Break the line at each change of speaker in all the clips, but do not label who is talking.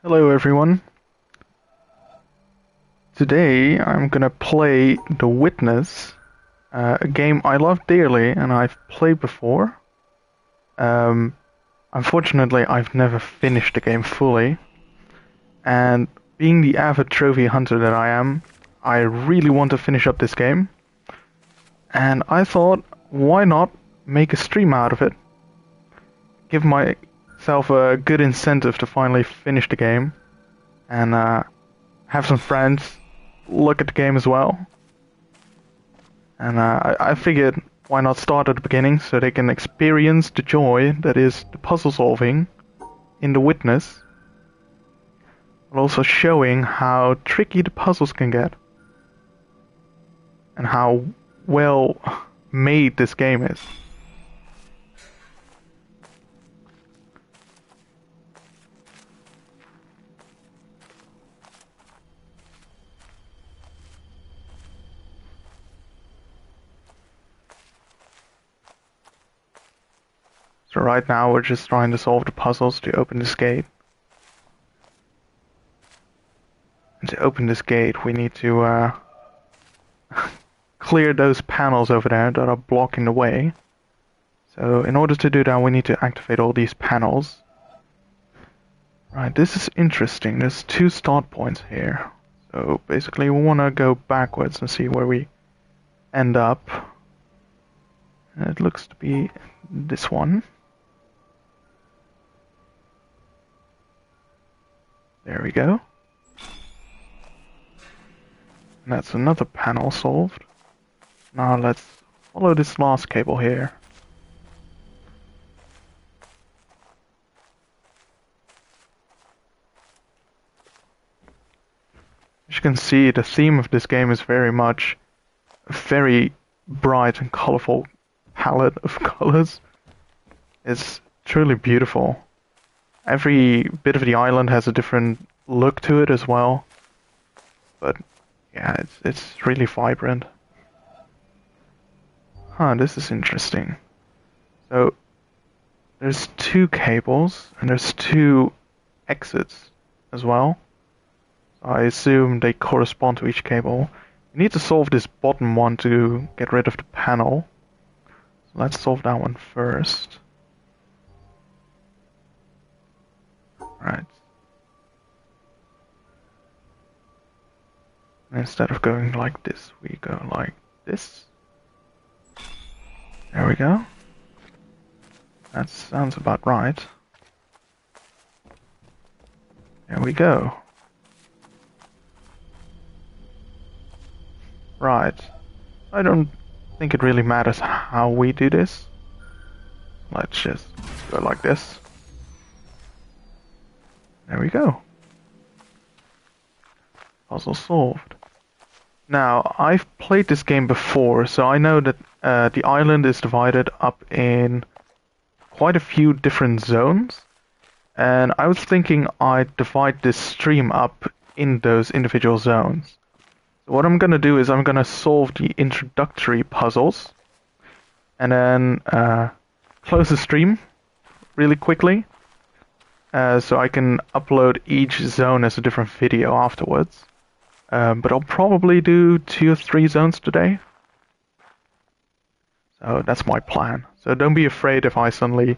Hello everyone. Today I'm gonna play The Witness, a game I love dearly and I've played before. Um, Unfortunately, I've never finished the game fully, and being the avid trophy hunter that I am, I really want to finish up this game. And I thought, why not make a stream out of it? Give myself a good incentive to finally finish the game, and have some friends look at the game as well. And I figured, why not start at the beginning so they can experience the joy that is the puzzle solving in The Witness, but also showing how tricky the puzzles can get and how well made this game is. So right now we're just trying to solve the puzzles to open this gate. And to open this gate we need to clear those panels over there that are blocking the way. So in order to do that we need to activate all these panels. Right, this is interesting. There's two start points here. So basically we want to go backwards and see where we end up. And it looks to be this one. There we go. And that's another panel solved. Now let's follow this last cable here. As you can see, the theme of this game is very much a very bright and colorful palette of colors. It's truly beautiful. Every bit of the island has a different look to it as well. But yeah, it's really vibrant. Huh, this is interesting. So there's two cables and there's two exits as well. So I assume they correspond to each cable. We need to solve this bottom one to get rid of the panel. So let's solve that one first. Right. Instead of going like this, we go like this. There we go. That sounds about right. There we go. Right. I don't think it really matters how we do this. Let's just go like this. There we go. Puzzle solved. Now, I've played this game before, so I know that the island is divided up in quite a few different zones. And I was thinking I'd divide this stream up in those individual zones. So what I'm gonna do is I'm gonna solve the introductory puzzles, and then close the stream really quickly, so I can upload each zone as a different video afterwards. But I'll probably do 2 or 3 zones today. So that's my plan. So don't be afraid if I suddenly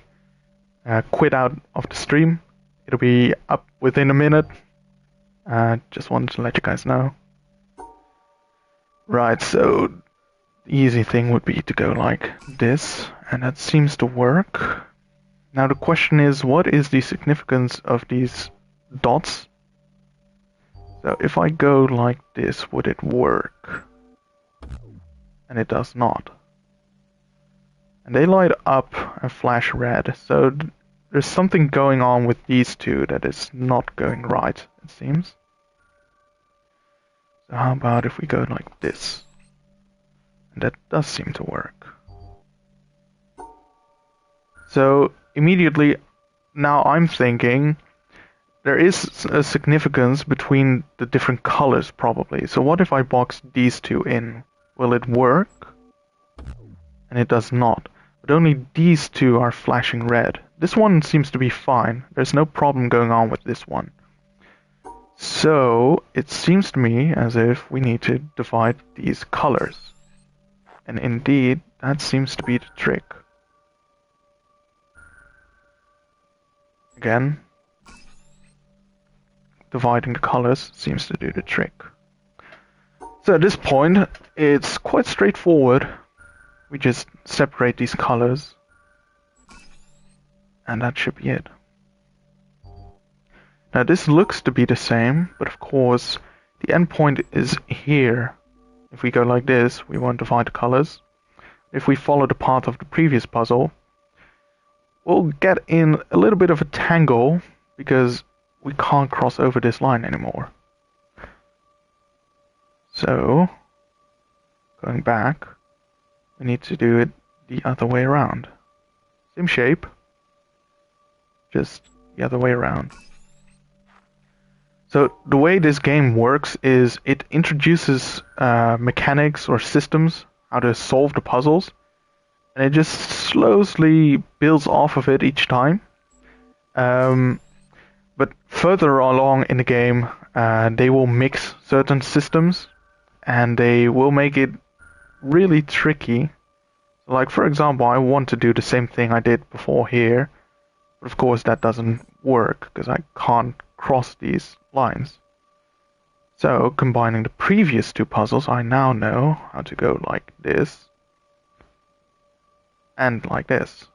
quit out of the stream. It'll be up within a minute. Just wanted to let you guys know. Right, so the easy thing would be to go like this, and that seems to work. Now the question is, what is the significance of these dots? So if I go like this, would it work? And it does not. And they light up and flash red, so there's something going on with these two that is not going right, it seems. So how about if we go like this? And that does seem to work. So immediately, now I'm thinking, there is a significance between the different colors probably. So what if I box these two in? Will it work? And it does not. But only these two are flashing red. This one seems to be fine. There's no problem going on with this one. So it seems to me as if we need to divide these colors. And indeed, that seems to be the trick. Again, dividing the colors seems to do the trick. So at this point, it's quite straightforward. We just separate these colors, and that should be it. Now this looks to be the same, but of course the endpoint is here. If we go like this, we won't divide the colors. If we follow the path of the previous puzzle, we'll get in a little bit of a tangle because we can't cross over this line anymore. So, going back, we need to do it the other way around. Same shape, just the other way around. So the way this game works is it introduces mechanics or systems, how to solve the puzzles, and it just slowly builds off of it each time. But further along in the game, they will mix certain systems, and they will make it really tricky. Like for example, I want to do the same thing I did before here, but of course that doesn't work because I can't cross these lines. So combining the previous two puzzles, I now know how to go like this and like this,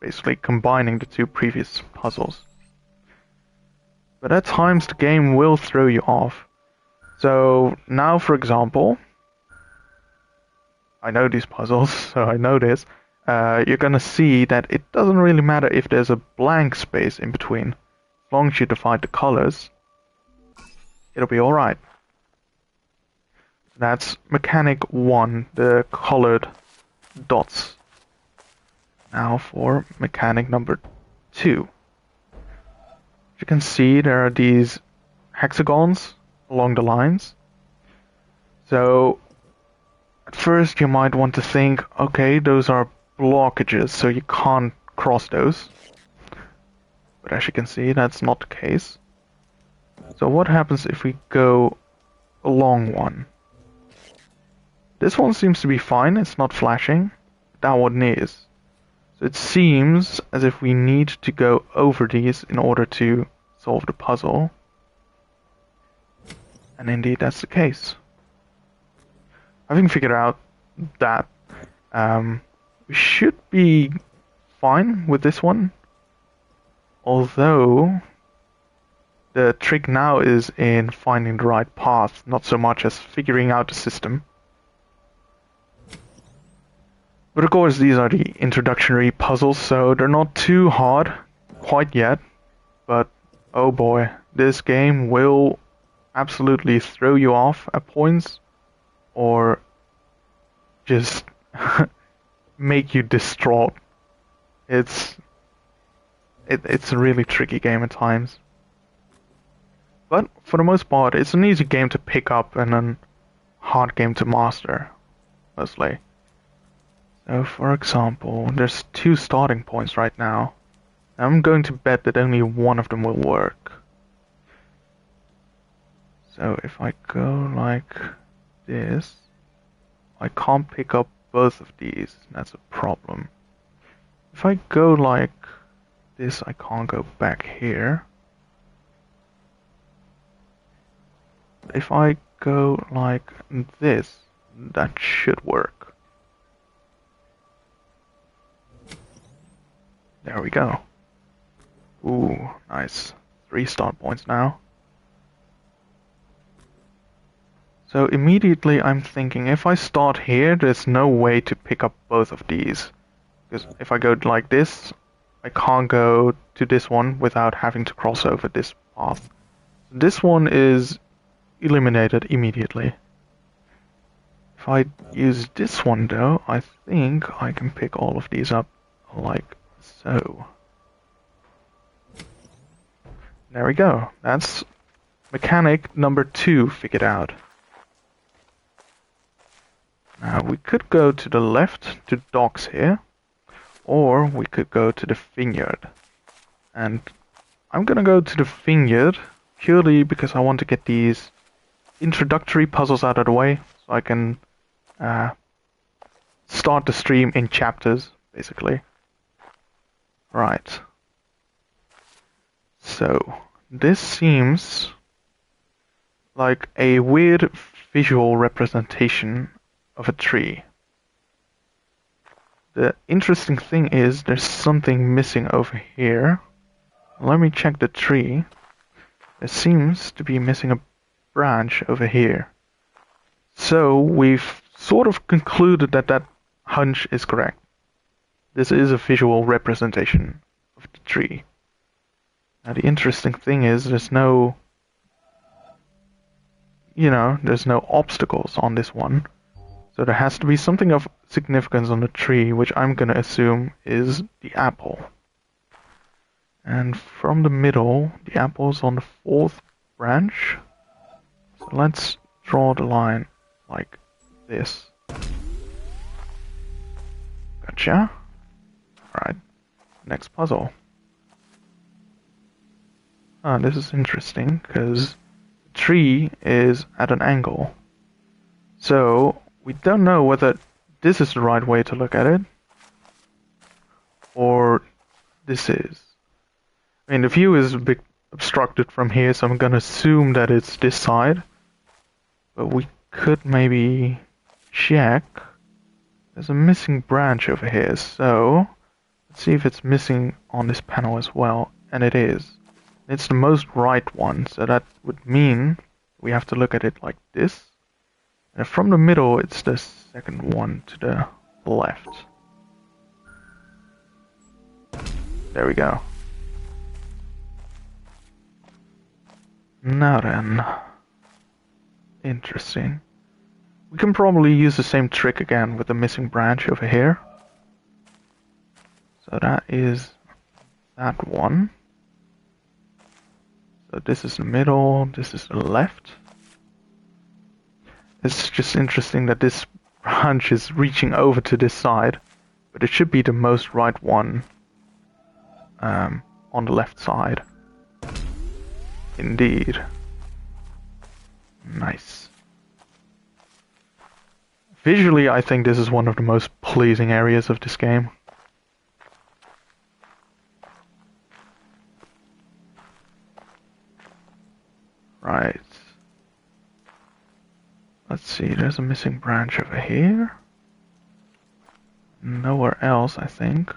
basically combining the two previous puzzles. But at times the game will throw you off. So now, for example, I know these puzzles, so I know this. You're gonna see that it doesn't really matter if there's a blank space in between. As long as you divide the colors, it'll be alright. That's mechanic 1, the colored dots. Now for mechanic number 2. As you can see, there are these hexagons along the lines. So at first you might want to think, okay, those are blockages, so you can't cross those. But as you can see, that's not the case. So what happens if we go along one? This one seems to be fine, it's not flashing. That one is. So it seems as if we need to go over these in order to solve the puzzle. And indeed that's the case. Having figured out that, we should be fine with this one. Although the trick now is in finding the right path, not so much as figuring out the system. But of course these are the introductory puzzles, so they're not too hard quite yet. But oh boy, this game will absolutely throw you off at points, or just make you distraught. It's a really tricky game at times. But for the most part, it's an easy game to pick up and a hard game to master, mostly. So for example, there's 2 starting points right now. I'm going to bet that only one of them will work. So if I go like this, I can't pick up both of these. That's a problem. If I go like this, I can't go back here. If I go like this, that should work. There we go. Ooh, nice. 3 start points now. So immediately I'm thinking, if I start here, there's no way to pick up both of these. Because if I go like this, I can't go to this one without having to cross over this path. This one is eliminated immediately. If I use this one though, I think I can pick all of these up like so. There we go. That's mechanic number 2 figured out. Now we could go to the left to docks here, or we could go to the vineyard. And I'm gonna go to the vineyard purely because I want to get these introductory puzzles out of the way, so I can start the stream in chapters, basically. Right. So, this seems like a weird visual representation of a tree. The interesting thing is there's something missing over here. Let me check the tree. There seems to be missing a branch over here. So we've sort of concluded that that hunch is correct. This is a visual representation of the tree. Now the interesting thing is there's no obstacles on this one. So there has to be something of significance on the tree, which I'm gonna assume is the apple. And from the middle, the apple's on the 4th branch. So let's draw the line like this. Gotcha. Alright, next puzzle. This is interesting, because the tree is at an angle. So, we don't know whether this is the right way to look at it, or this is. I mean, the view is a bit obstructed from here, so I'm gonna assume that it's this side. But we could maybe check. There's a missing branch over here, so let's see if it's missing on this panel as well. And it is. It's the most right one, so that would mean we have to look at it like this. And from the middle, it's the second one to the left. There we go. Now then. Interesting. We can probably use the same trick again with the missing branch over here. So that is that one. So this is the middle, this is the left. It's just interesting that this branch is reaching over to this side, but it should be the most right one on the left side. Indeed. Nice. Visually, I think this is one of the most pleasing areas of this game. Right. Let's see, there's a missing branch over here. Nowhere else, I think.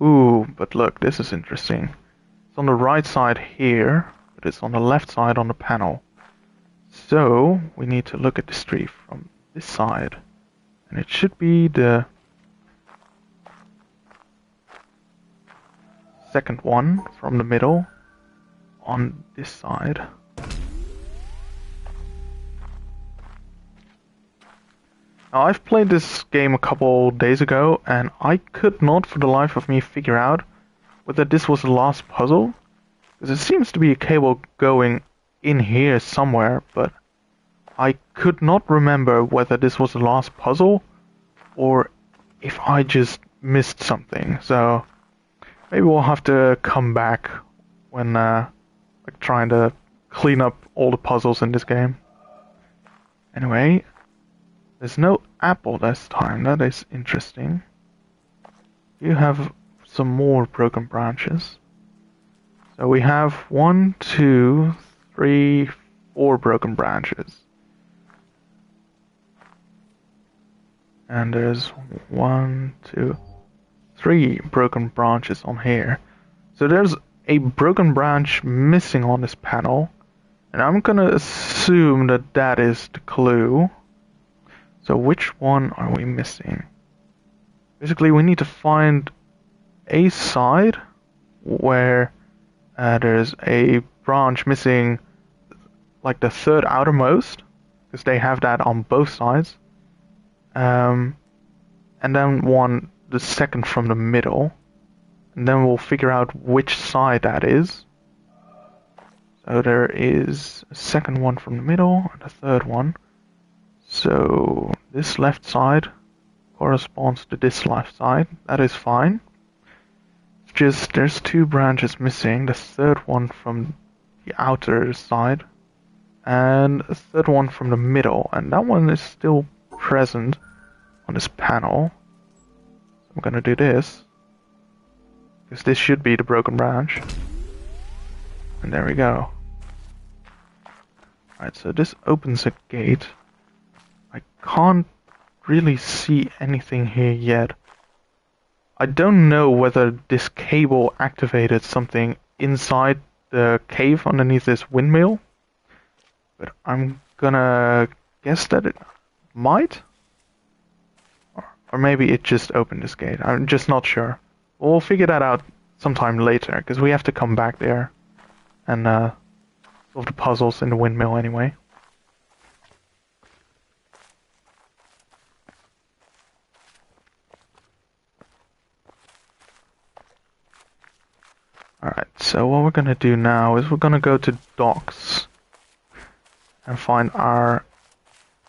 Ooh, but look, this is interesting. It's on the right side here, but it's on the left side on the panel. So, we need to look at this tree from this side. And it should be the second one from the middle on this side. Now, I've played this game a couple days ago, and I could not for the life of me figure out whether this was the last puzzle. Because it seems to be a cable going in here somewhere, but I could not remember whether this was the last puzzle or if I just missed something. So maybe we'll have to come back when like trying to clean up all the puzzles in this game. Anyway, there's no apple this time. That is interesting. You have some more broken branches. So we have 1, 2, 3, 4 broken branches. And there's 1, 2, 3 broken branches on here. So there's a broken branch missing on this panel. And I'm gonna assume that that is the clue. So which one are we missing? Basically, we need to find a side where there's a branch missing, like the third outermost, because they have that on both sides. And then the second from the middle. And then we'll figure out which side that is. So there is a second one from the middle and a third one. So this left side corresponds to this left side. That is fine. It's just there's 2 branches missing. The third one from the outer side, and a third one from the middle, and that one is still present on this panel. So I'm gonna do this, because this should be the broken branch. And there we go. Alright, so this opens a gate. I can't really see anything here yet. I don't know whether this cable activated something inside the cave underneath this windmill, but I'm gonna guess that it might. Or maybe it just opened this gate. I'm just not sure. We'll figure that out sometime later, because we have to come back there and solve the puzzles in the windmill anyway. Alright, so what we're gonna do now is we're gonna go to docks and find our,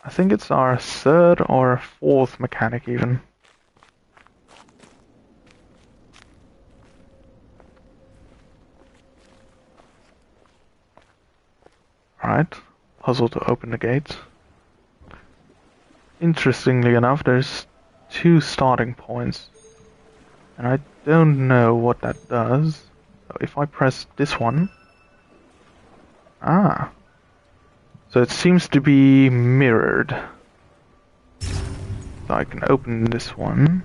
I think it's our third or fourth mechanic even. Alright, puzzle to open the gate. Interestingly enough, there's 2 starting points, and I don't know what that does. So if I press this one, so it seems to be mirrored. So I can open this one.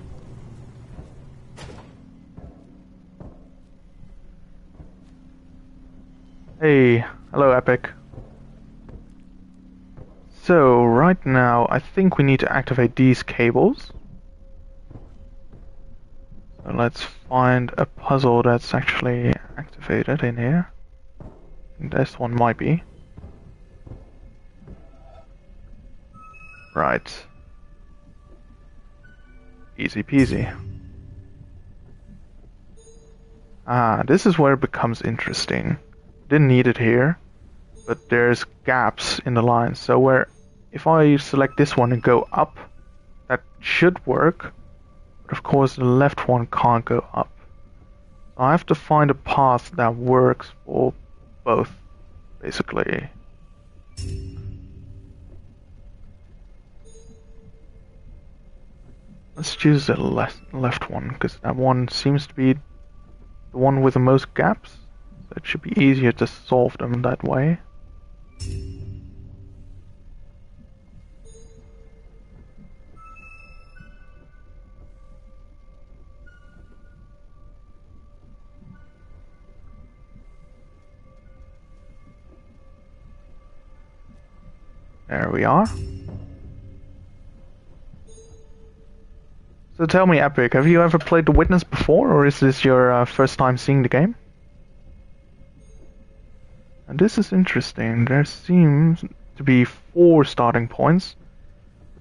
Hey, hello Epic. So right now I think we need to activate these cables. So let's find a puzzle that's actually activated in here. This one might be. Right. Easy peasy. This is where it becomes interesting. Didn't need it here, but there's gaps in the line. So where, if I select this one and go up, that should work. But of course the left one can't go up. So I have to find a path that works for both, basically. Let's choose the left one, because that one seems to be the one with the most gaps. So it should be easier to solve them that way. There we are. So tell me, Epic, have you ever played The Witness before, or is this your first time seeing the game? And this is interesting. There seems to be 4 starting points.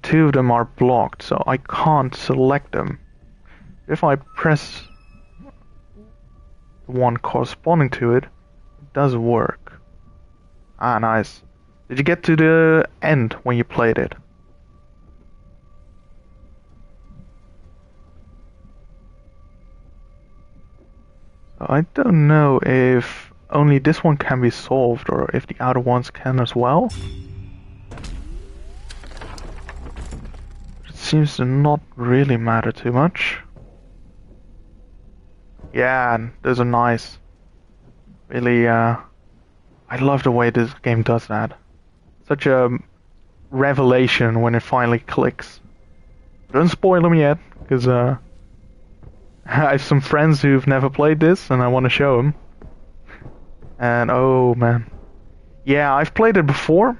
2 of them are blocked, so I can't select them. If I press the one corresponding to it, it does work. Ah, nice. Did you get to the end when you played it? I don't know if only this one can be solved or if the outer ones can as well. It seems to not really matter too much. Yeah, those are nice. Really, I love the way this game does that. Such a revelation when it finally clicks. Don't spoil them yet, because I have some friends who've never played this and I want to show them. And oh man. Yeah, I've played it before.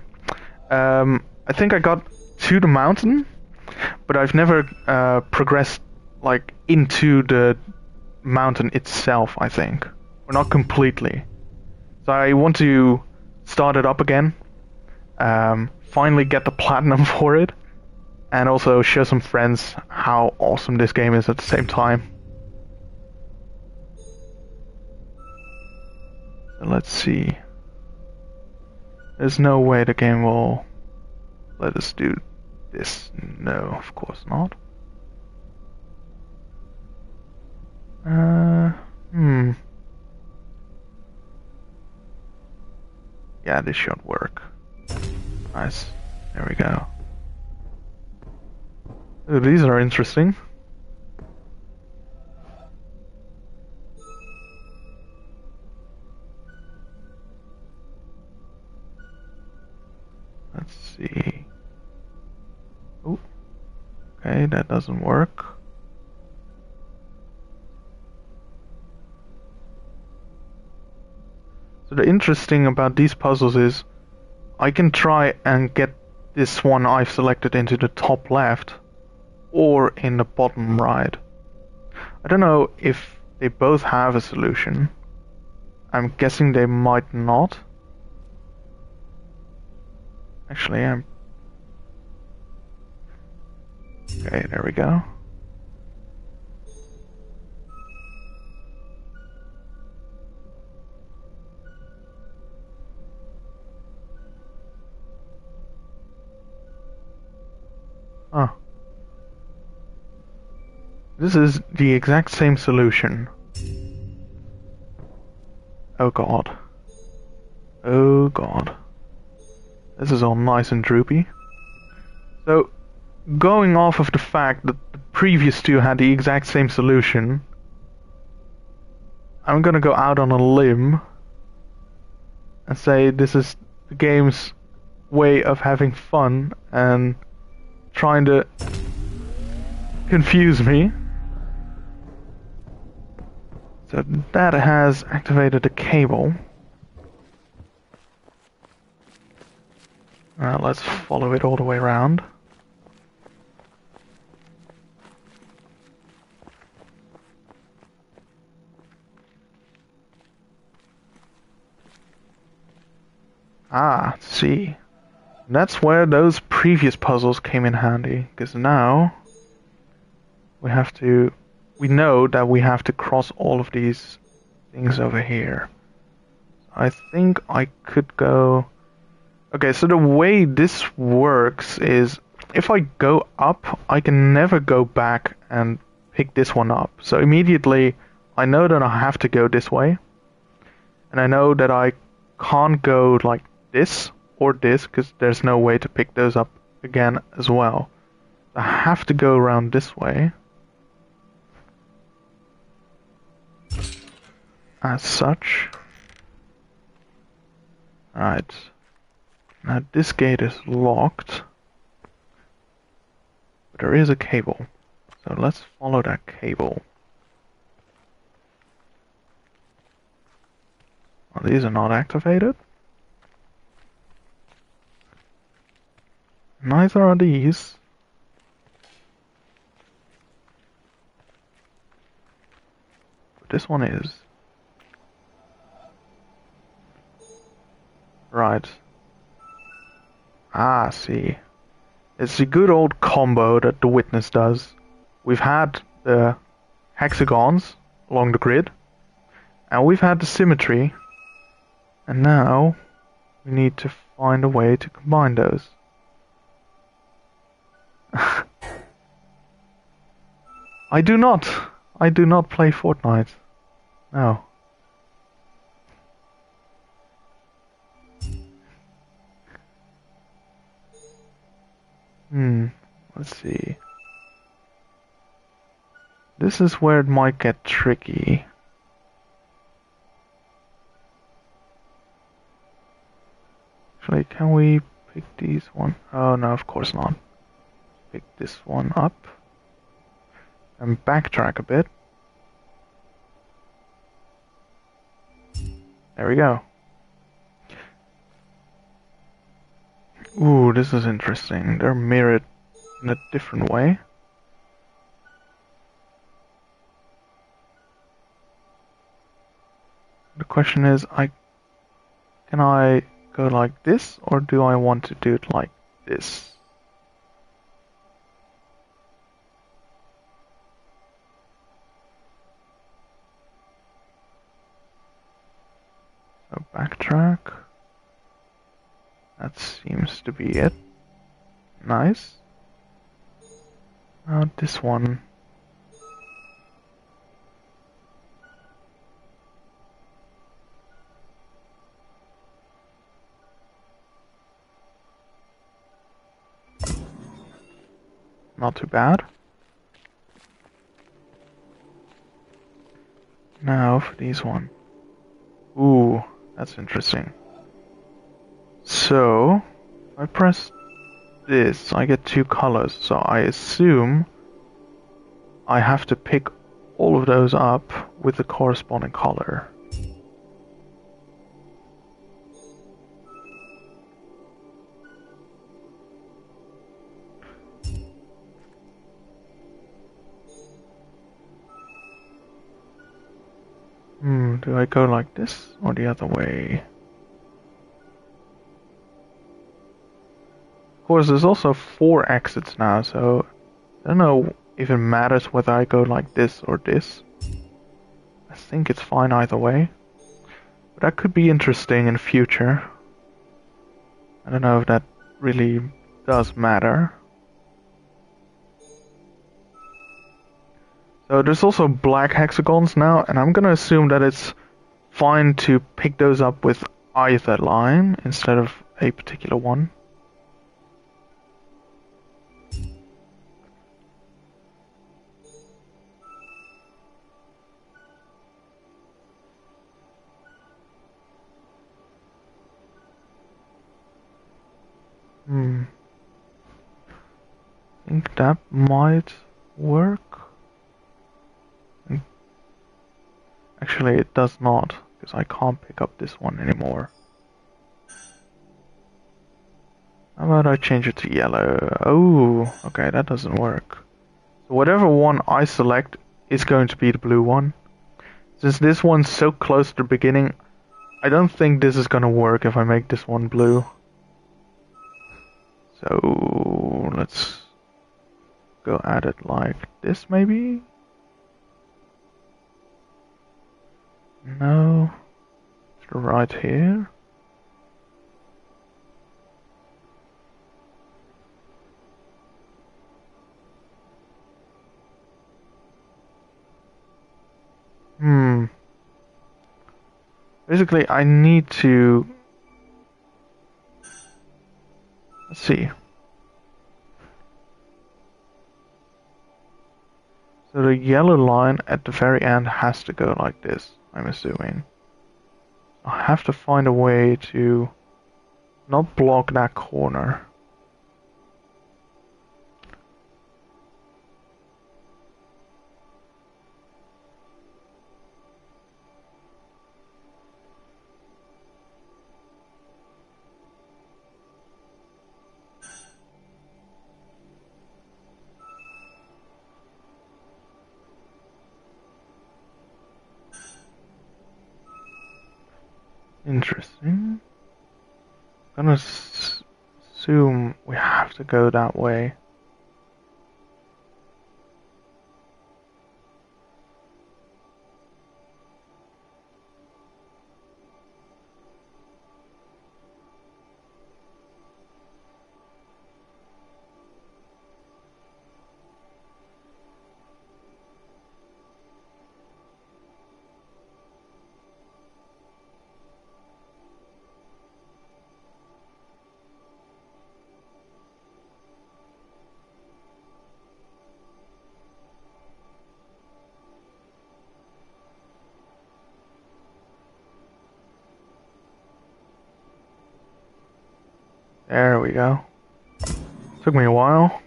I think I got to the mountain, but I've never progressed like into the mountain itself, I think. Or not completely. So I want to start it up again. Finally get the platinum for it. And also show some friends how awesome this game is at the same time. So let's see. There's no way the game will let us do this. No, of course not. Yeah, this should work. Nice. There we go. Ooh, these are interesting. Let's see. Oh, okay, that doesn't work. So the interesting about these puzzles is I can try and get this one I've selected into the top left or in the bottom right. I don't know if they both have a solution. I'm guessing they might not. Actually, I'm... Okay, there we go. Oh. This is the exact same solution. Oh god. Oh god. This is all nice and droopy. So, going off of the fact that the previous two had the exact same solution, I'm gonna go out on a limb and say this is the game's way of having fun and trying to confuse me. So that has activated the cable. Let's follow it all the way around. Ah, see. That's where those previous puzzles came in handy, because now we know that we have to cross all of these things over here. I think I could go... Okay, so the way this works is if I go up, I can never go back and pick this one up. So immediately I know that I have to go this way. And I know that I can't go like this or this because there's no way to pick those up again as well. I have to go around this way. As such. Alright. Now this gate is locked. But there is a cable. So let's follow that cable. Well, these are not activated. Neither are these. But this one is. Right. Ah, see. It's the good old combo that the Witness does. We've had the hexagons along the grid, and we've had the symmetry, and now we need to find a way to combine those. I do not play Fortnite. No. Let's see. This is where it might get tricky. Actually, can we pick these one? Oh no, of course not. Pick this one up. And backtrack a bit. There we go. Ooh, this is interesting. They're mirrored in a different way. The question is, can I go like this, or do I want to do it like this? So backtrack. That seems to be it. Nice. Now this one. not too bad. Now for these one. Ooh, that's interesting. So, if I press this, I get two colors, so I assume I have to pick all of those up with the corresponding color. Do I go like this or the other way? Of course, there's also 4 exits now, so I don't know if it matters whether I go like this or this. I think it's fine either way. But that could be interesting in the future. I don't know if that really does matter. So there's also black hexagons now, and I'm gonna assume that it's fine to pick those up with either line instead of a particular one. I think that might work. Actually, it does not, because I can't pick up this one anymore. How about I change it to yellow? Oh, okay, that doesn't work. So whatever one I select is going to be the blue one. Since this one's so close to the beginning, I don't think this is gonna work if I make this one blue. So let's go at it like this maybe? No, it's right here. Basically, I need to... Let's see. So the yellow line at the very end has to go like this, I'm assuming. I have to find a way to not block that corner. Interesting. I'm gonna assume we have to go that way. There we go. Took me a while.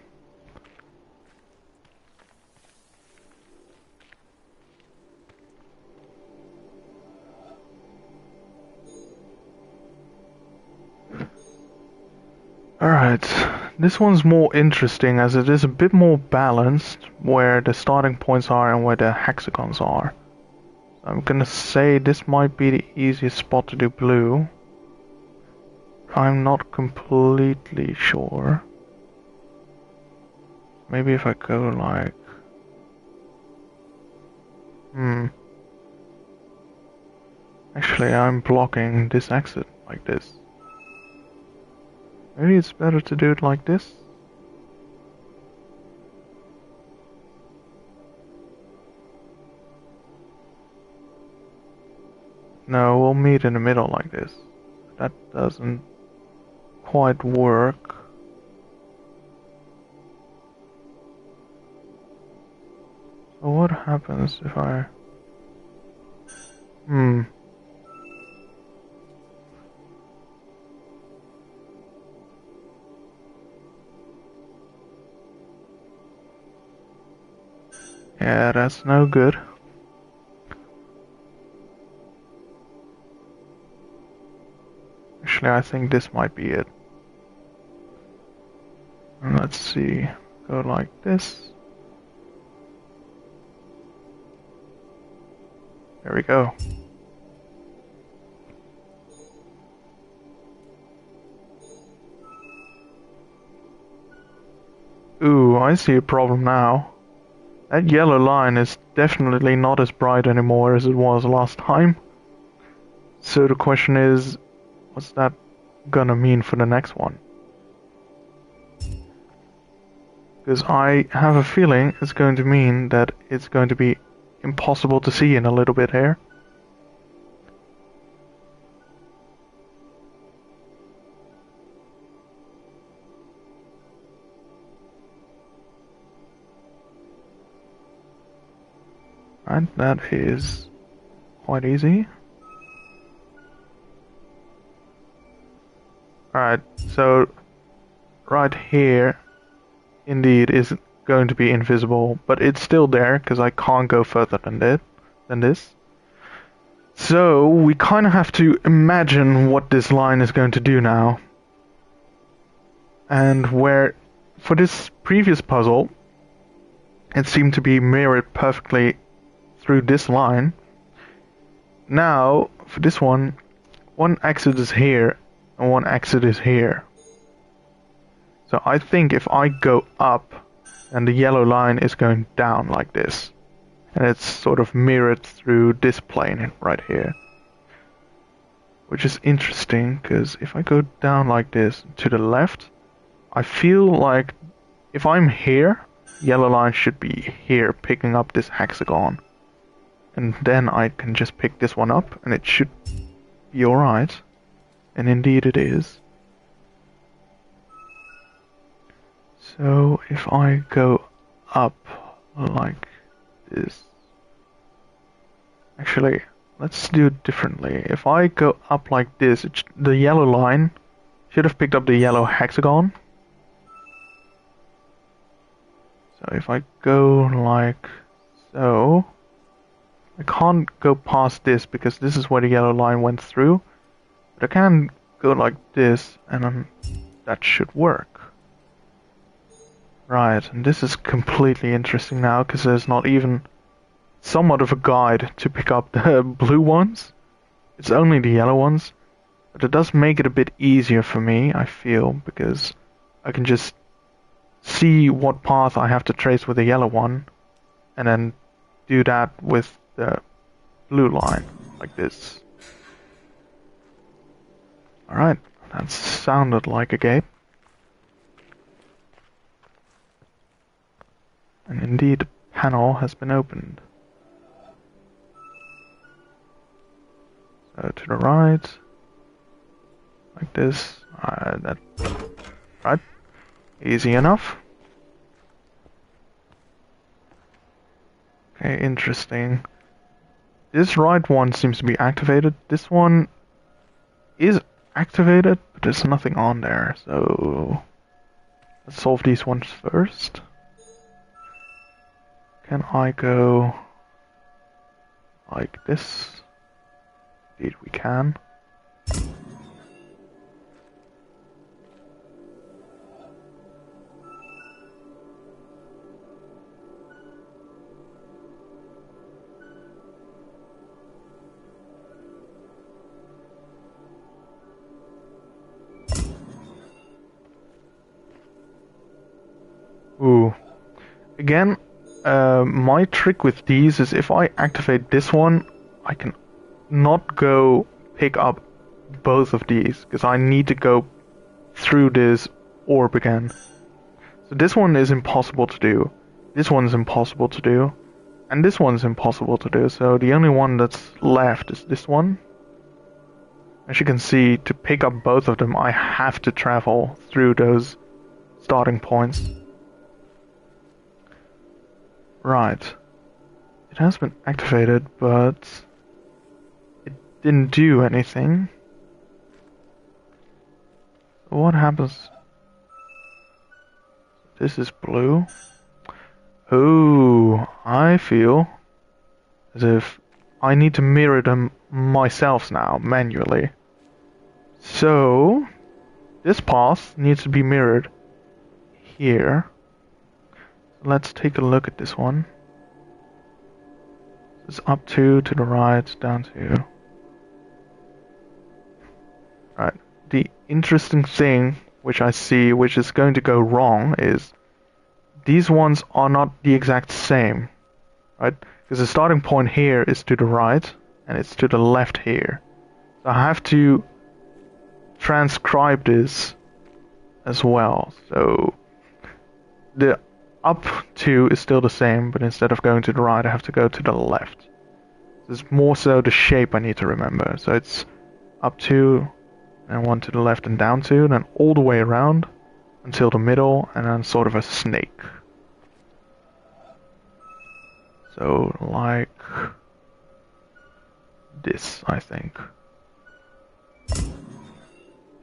Alright, this one's more interesting as it is a bit more balanced where the starting points are and where the hexagons are. So I'm gonna say this might be the easiest spot to do blue. I'm not completely sure. Maybe if I go like... Actually, I'm blocking this exit like this. Maybe it's better to do it like this? No, we'll meet in the middle like this. That doesn't quite work. So what happens if I... Yeah, that's no good. Actually, I think this might be it. And let's see. Go like this. There we go. Ooh, I see a problem now. That yellow line is definitely not as bright anymore as it was last time. So the question is, what's that gonna mean for the next one? Because I have a feeling it's going to mean that it's going to be impossible to see in a little bit here. And that is quite easy. Alright, so right here indeed is going to be invisible, but it's still there because I can't go further than this. So we kind of have to imagine what this line is going to do now. And where for this previous puzzle it seemed to be mirrored perfectly through this line. Now for this one exit is here and one exit is here. So I think if I go up, and the yellow line is going down like this. And it's sort of mirrored through this plane right here. Which is interesting, because if I go down like this to the left, I feel like if I'm here, yellow line should be here picking up this hexagon. And then I can just pick this one up, and it should be alright. And indeed it is. So if I go up like this, actually let's do it differently. If I go up like this, the yellow line should have picked up the yellow hexagon. So if I go like so, I can't go past this because this is where the yellow line went through, but I can go like this and then that should work. Right, and this is completely interesting now, because there's not even somewhat of a guide to pick up the blue ones. It's only the yellow ones. But it does make it a bit easier for me, I feel, because I can just see what path I have to trace with the yellow one, and then do that with the blue line, like this. Alright, that sounded like a gate. And indeed, the panel has been opened. So to the right, like this. Right, easy enough. Okay, interesting. This right one seems to be activated. This one is activated, but there's nothing on there. So let's solve these ones first. Can I go like this? Indeed we can. Ooh. Again, my trick with these is if I activate this one, I can not go pick up both of these, because I need to go through this orb again. So this one is impossible to do, this one's impossible to do, and this one's impossible to do, so the only one that's left is this one. As you can see, to pick up both of them, I have to travel through those starting points. Right. it has been activated, but it didn't do anything. What happens? This is blue. Oh, I feel as if I need to mirror them myself now, manually. So, this path needs to be mirrored here. Let's take a look at this one. It's up to the right, down to. Right. The interesting thing which I see which is going to go wrong is these ones are not the exact same, right? Because the starting point here is to the right and it's to the left here. So I have to transcribe this as well. So the up to is still the same, but instead of going to the right I have to go to the left. It's more so the shape I need to remember. So it's up to, and one to the left and down to, then all the way around until the middle, and then sort of a snake. So like this, I think.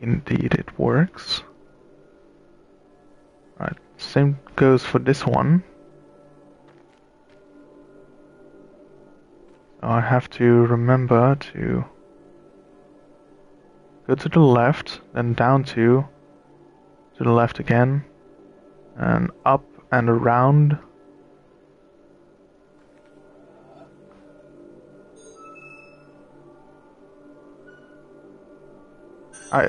Indeed it works. Right, same goes for this one. So I have to remember to go to the left, then down to the left again, and up and around. I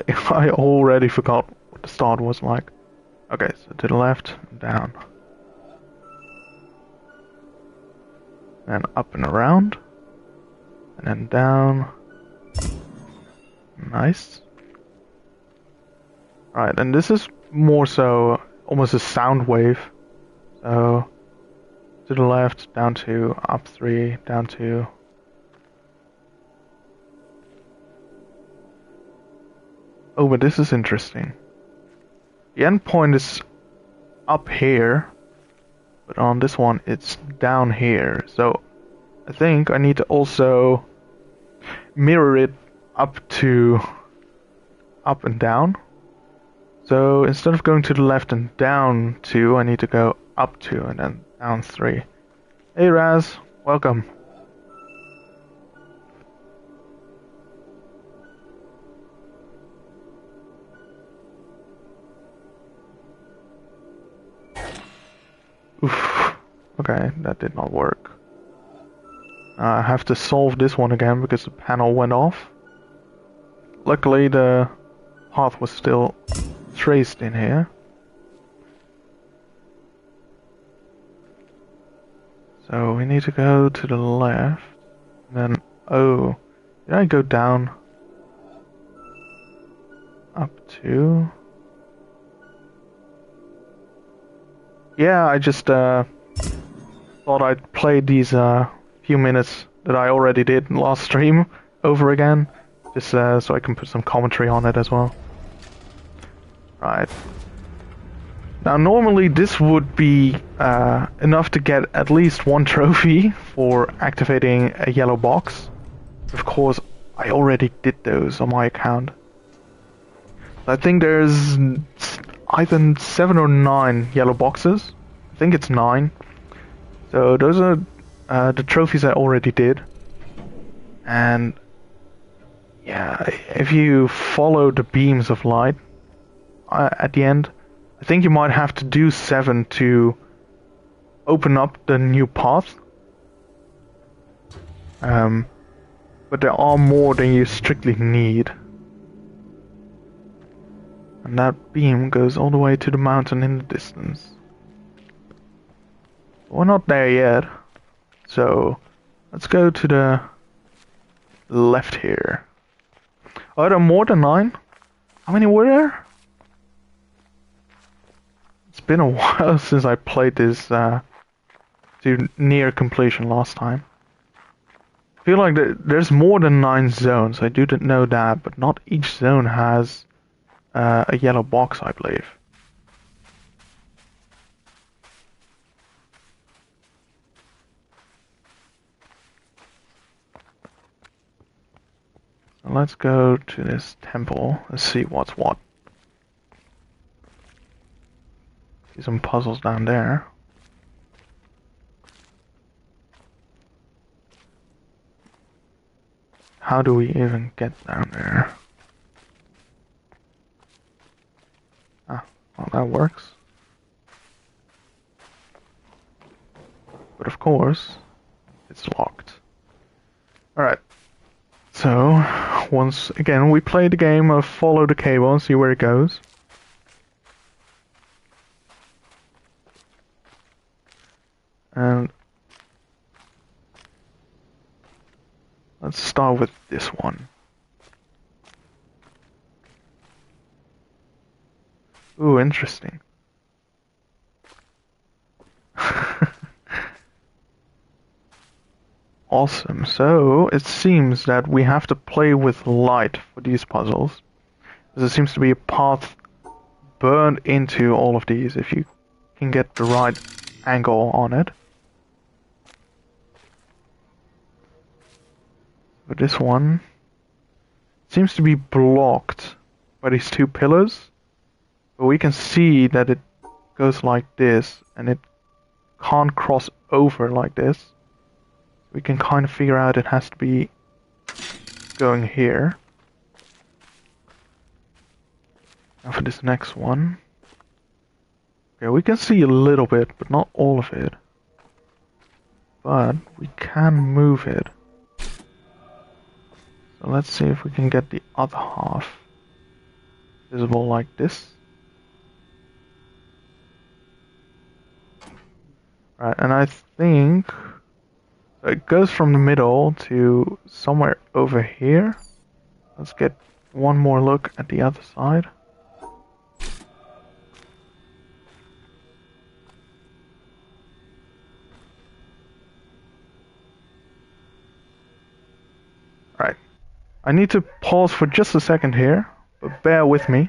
already forgot what the start was like. Okay, so to the left, down. Then up and around. And then down. Nice. Alright, and this is more so almost a sound wave. So to the left, down 2, up 3, down 2. Oh, but this is interesting. The endpoint is up here, but on this one it's down here. So I think I need to also mirror it up and down. So instead of going to the left and down 2, I need to go up 2 and then down 3. Hey Raz, welcome. Oof. Okay, that did not work. I have to solve this one again because the panel went off. Luckily the path was still traced in here. So we need to go to the left. And then, oh, did I go down? Up to? Yeah, I just thought I'd play these few minutes that I already did last stream over again, just so I can put some commentary on it as well. Right. Now normally this would be enough to get at least 1 trophy for activating a yellow box. Of course, I already did those on my account. I think there's either 7 or 9 yellow boxes. I think it's 9. So those are the trophies I already did. And yeah, if you follow the beams of light at the end, I think you might have to do 7 to open up the new path. But there are more than you strictly need. And that beam goes all the way to the mountain in the distance. We're not there yet. So let's go to the left here. Are there more than 9? How many were there? It's been a while since I played this to near completion last time. I feel like there's more than 9 zones. I do know that, but not each zone has a yellow box, I believe. So let's go to this temple and see what's what. See some puzzles down there. How do we even get down there? Ah, well that works. But of course, it's locked. Alright. So, once again, we play the game of follow the cable and see where it goes. And let's start with this one. Ooh, interesting. Awesome. So, it seems that we have to play with light for these puzzles. There seems to be a path burned into all of these if you can get the right angle on it. But this one seems to be blocked by these two pillars. But we can see that it goes like this, and it can't cross over like this. We can kind of figure out it has to be going here. Now for this next one. Okay, we can see a little bit, but not all of it. But we can move it. So let's see if we can get the other half visible like this. Right, and I think it goes from the middle to somewhere over here. Let's get one more look at the other side. Right. I need to pause for just a second here, but bear with me.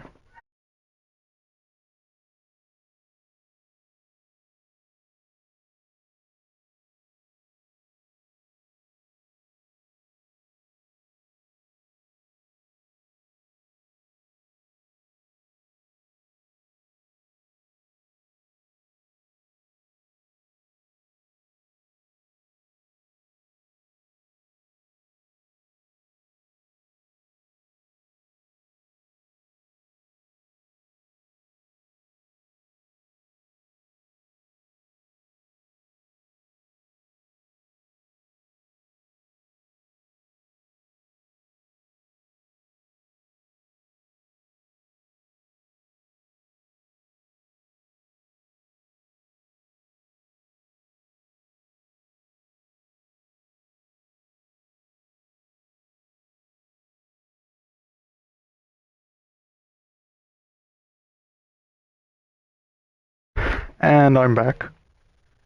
And I'm back.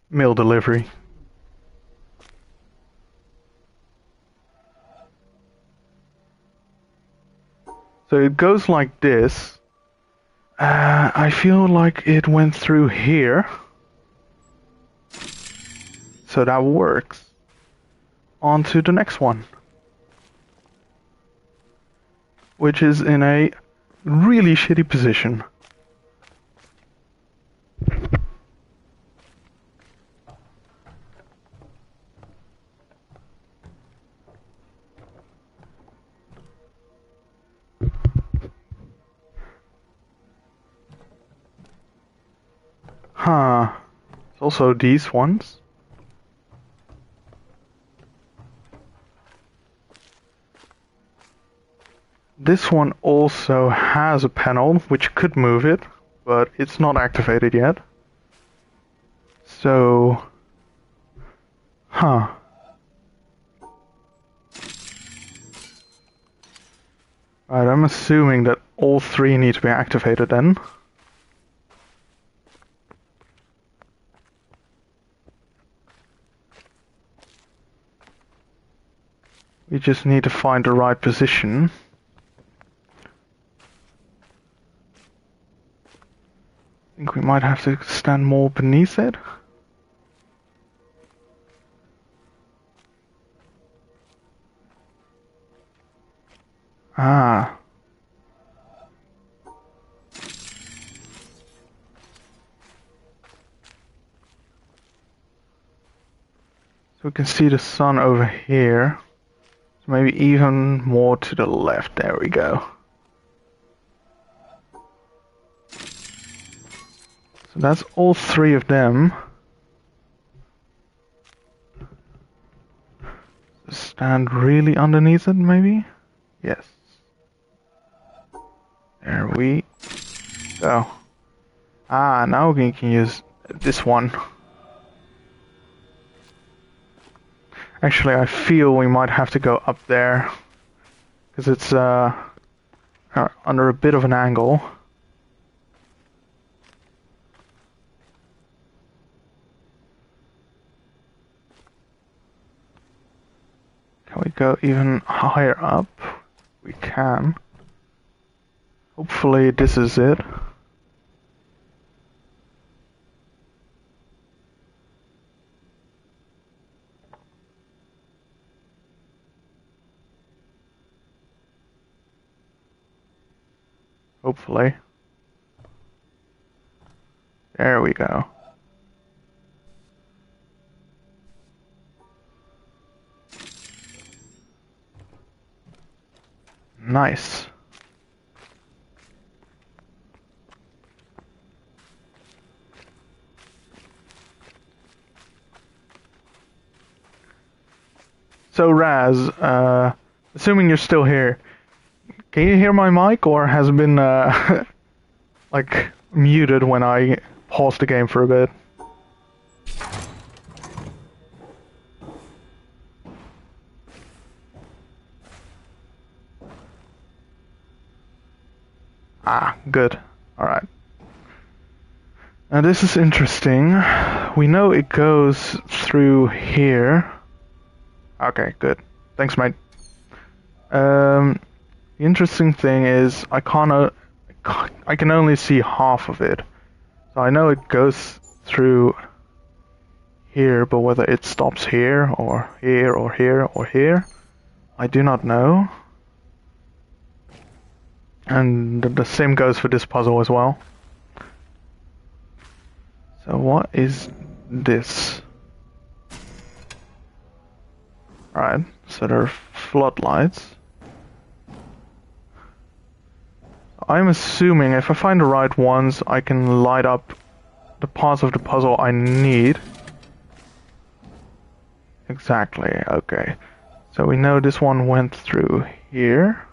Mail delivery. So it goes like this. I feel like it went through here. So that works. On to the next one. Which is in a really shitty position. Huh. It's also these ones. This one also has a panel which could move it, but it's not activated yet. So... Huh. Right, I'm assuming that all three need to be activated then. We just need to find the right position. I think we might have to stand more beneath it. Ah. So we can see the sun over here. So maybe even more to the left. There we go. So that's all three of them. Stand really underneath it, maybe? Yes. There we go. Ah, now we can use this one. Actually, I feel we might have to go up there. Because it's under a bit of an angle. Can we go even higher up? We can. Hopefully this is it. Hopefully. There we go. Nice. So Raz, assuming you're still here, can you hear my mic or has it been like muted when I paused the game for a bit? Ah, good. Alright. Now this is interesting. We know it goes through here. Okay, good. Thanks, mate. The interesting thing is I can only see half of it. So I know it goes through here, but whether it stops here or here or here or here, I do not know. And the same goes for this puzzle as well. So what is this? Alright, so there are floodlights. I'm assuming if I find the right ones, I can light up the parts of the puzzle I need. Exactly, okay. So we know this one went through here.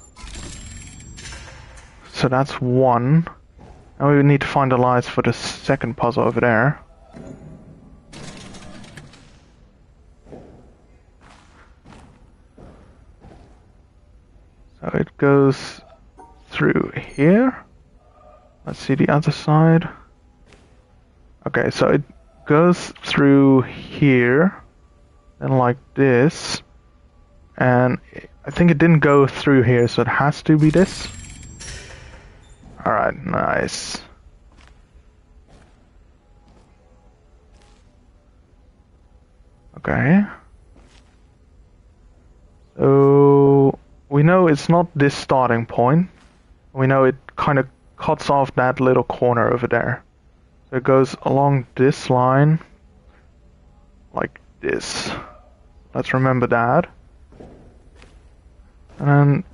So that's one. Now we need to find the lights for the second puzzle over there. So it goes through here. Let's see the other side. Okay, so it goes through here, and like this. And I think it didn't go through here, so it has to be this. Alright, nice. Okay. So we know it's not this starting point. We know it kind of cuts off that little corner over there. So it goes along this line, like this. Let's remember that. And then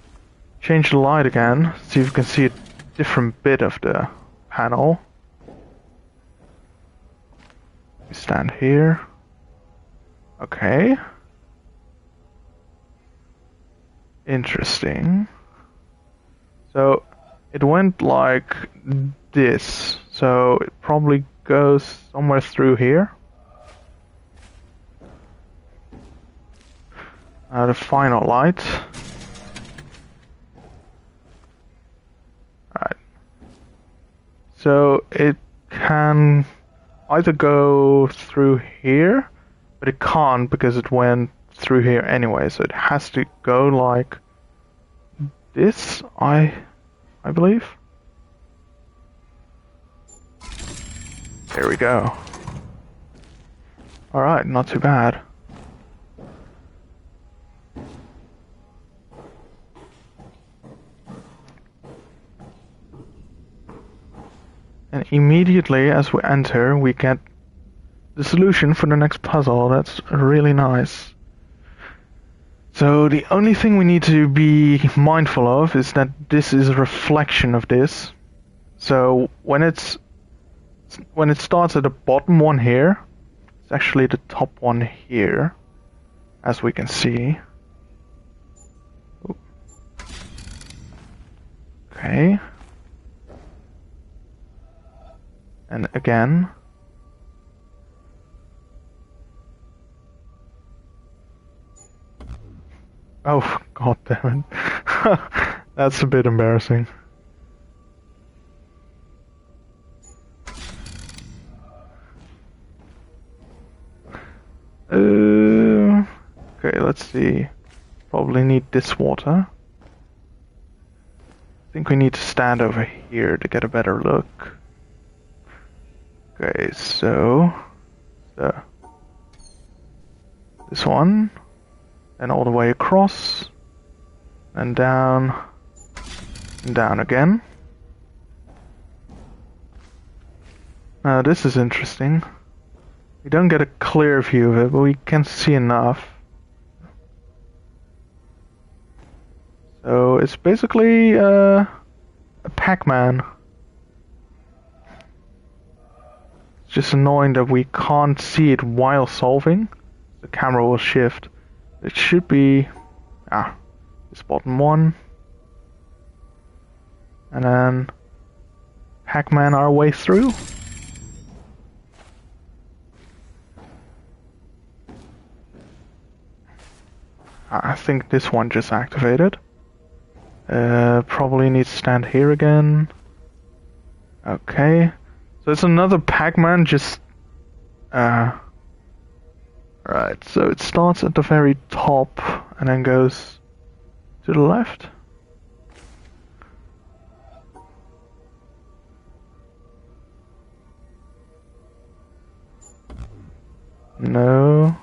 change the light again, see if you can see a different bit of the panel. We stand here. Okay. Interesting. So it went like this. So it probably goes somewhere through here. Now the final light. Alright. So it can either go through here, but it can't because it went through here anyway, so it has to go like this, I believe. There we go. Alright, not too bad. And immediately as we enter, we get the solution for the next puzzle. That's really nice. So the only thing we need to be mindful of is that this is a reflection of this. So when it starts at the bottom one here, it's actually the top one here, as we can see. Okay. And again. Oh, god damn it. That's a bit embarrassing. Okay, let's see. Probably need this water. I think we need to stand over here to get a better look. Okay, so this one, and all the way across, and down again. Now this is interesting. We don't get a clear view of it, but we can see enough. So it's basically a Pac-Man. It's just annoying that we can't see it while solving. The camera will shift. It should be this bottom one. And then Pac-Man our way through. I think this one just activated. Probably needs to stand here again. Okay. So it's another Pac-Man just... Right, so it starts at the very top and then goes to the left. No.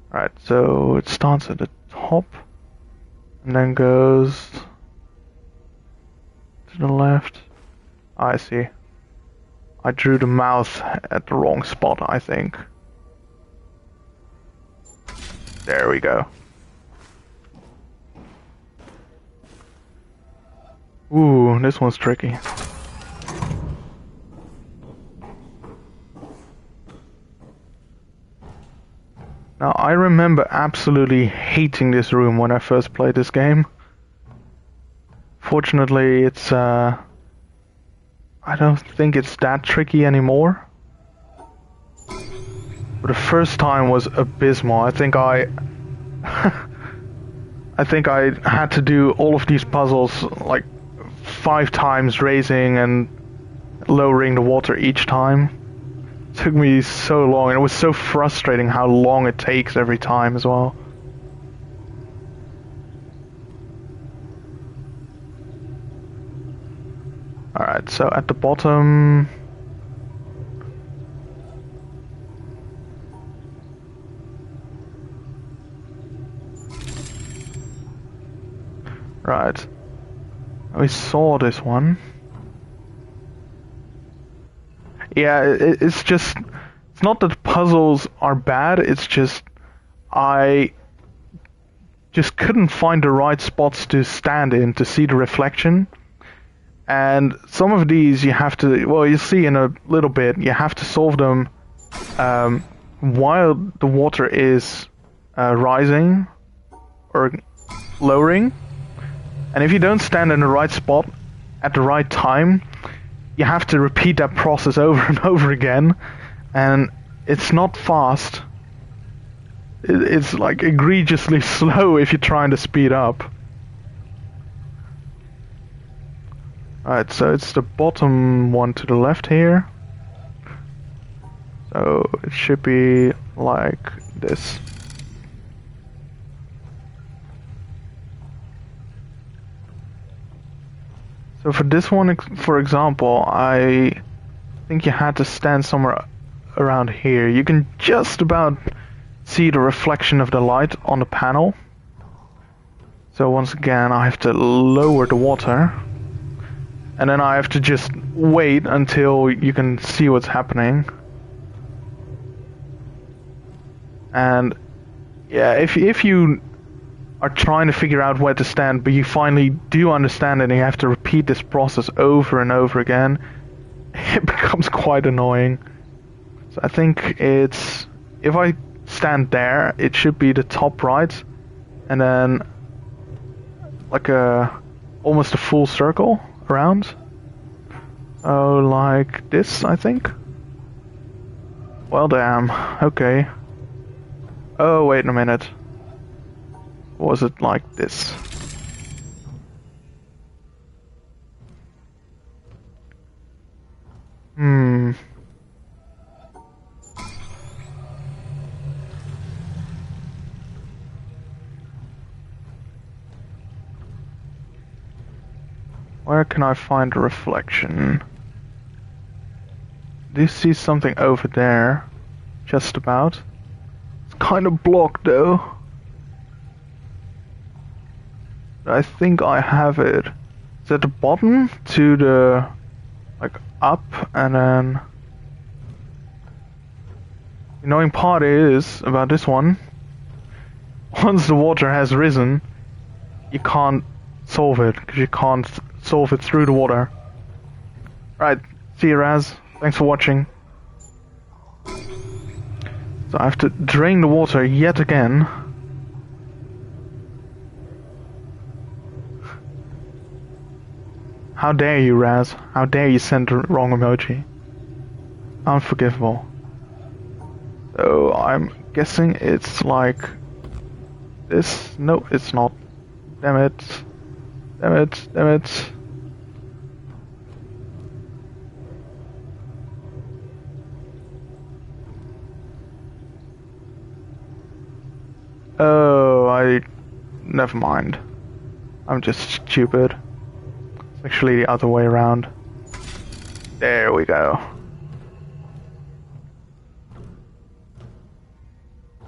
Right, so it starts at the top and then goes to the left. I see. I drew the mouth at the wrong spot, I think. There we go. Ooh, this one's tricky. Now, I remember absolutely hating this room when I first played this game. Fortunately, it's, I don't think it's that tricky anymore. But the first time was abysmal. I think I had to do all of these puzzles like 5 times, raising and lowering the water each time. Took me so long, and it was so frustrating how long it takes every time as well. Alright, so at the bottom... Right. We saw this one. Yeah, it's just... It's not that puzzles are bad, it's just... I just couldn't find the right spots to stand in to see the reflection. And some of these you have to... Well, you'll see in a little bit, you have to solve them while the water is rising or lowering. And if you don't stand in the right spot at the right time, you have to repeat that process over and over again, and it's not fast. It's like egregiously slow if you're trying to speed up. Alright, so it's the bottom one to the left here. So it should be like this. So for this one, for example, I think you had to stand somewhere around here. You can just about see the reflection of the light on the panel. So once again, I have to lower the water. and then I have to just wait until you can see what's happening. And yeah, if you are trying to figure out where to stand, but you finally do understand it and you have to repeat this process over and over again, it becomes quite annoying. So I think it's, if I stand there, it should be the top right, and then like almost a full circle around. Oh, like this, I think. Well, damn. Okay. Oh, wait a minute. Was it like this? Hmm. Where can I find a reflection? Do you see something over there? Just about. It's kind of blocked though. I think I have it. It's at the bottom to the, like, up, and then the annoying part is about this one. Once the water has risen, you can't solve it because you can't solve it through the water. Right, see you, Raz. Thanks for watching. So I have to drain the water yet again. How dare you, Raz? How dare you send the wrong emoji? Unforgivable. So I'm guessing it's like this. No, it's not. Damn it. Damn it. Damn it. Oh, never mind. I'm just stupid. It's actually the other way around. There we go.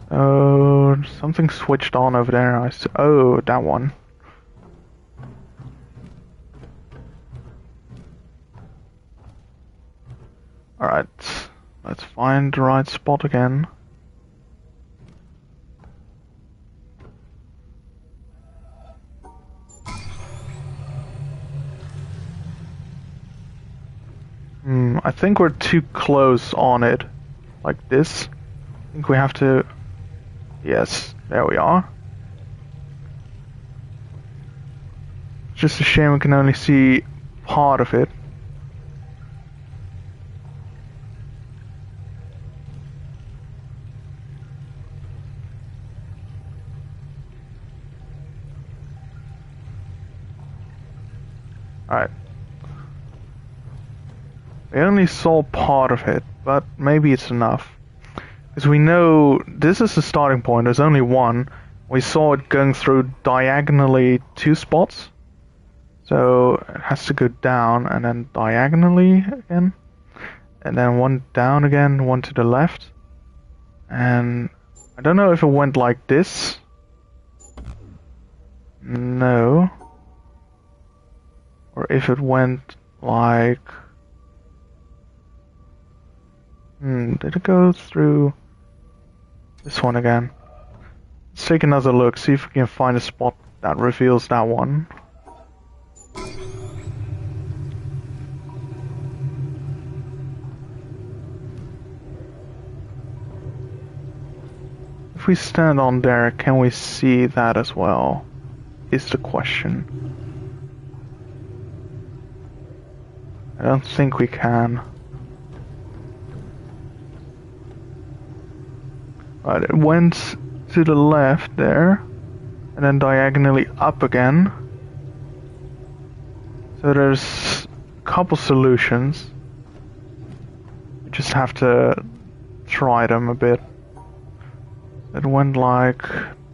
Oh, something switched on over there. Oh, that one. Alright, let's find the right spot again. I think we're too close on it. Like this. I think we have to... Yes, there we are. It's just a shame we can only see part of it. Alright. We only saw part of it, but maybe it's enough. Because we know this is the starting point, there's only one. We saw it going through diagonally 2 spots. So it has to go down and then diagonally again. And then one down again, one to the left. And I don't know if it went like this. No. Or if it went like... did it go through this one again? Let's take another look, see if we can find a spot that reveals that one. If we stand on there, can we see that as well? Is the question. I don't think we can. Right, it went to the left there, and then diagonally up again. So there's a couple solutions. We just have to try them a bit. It went like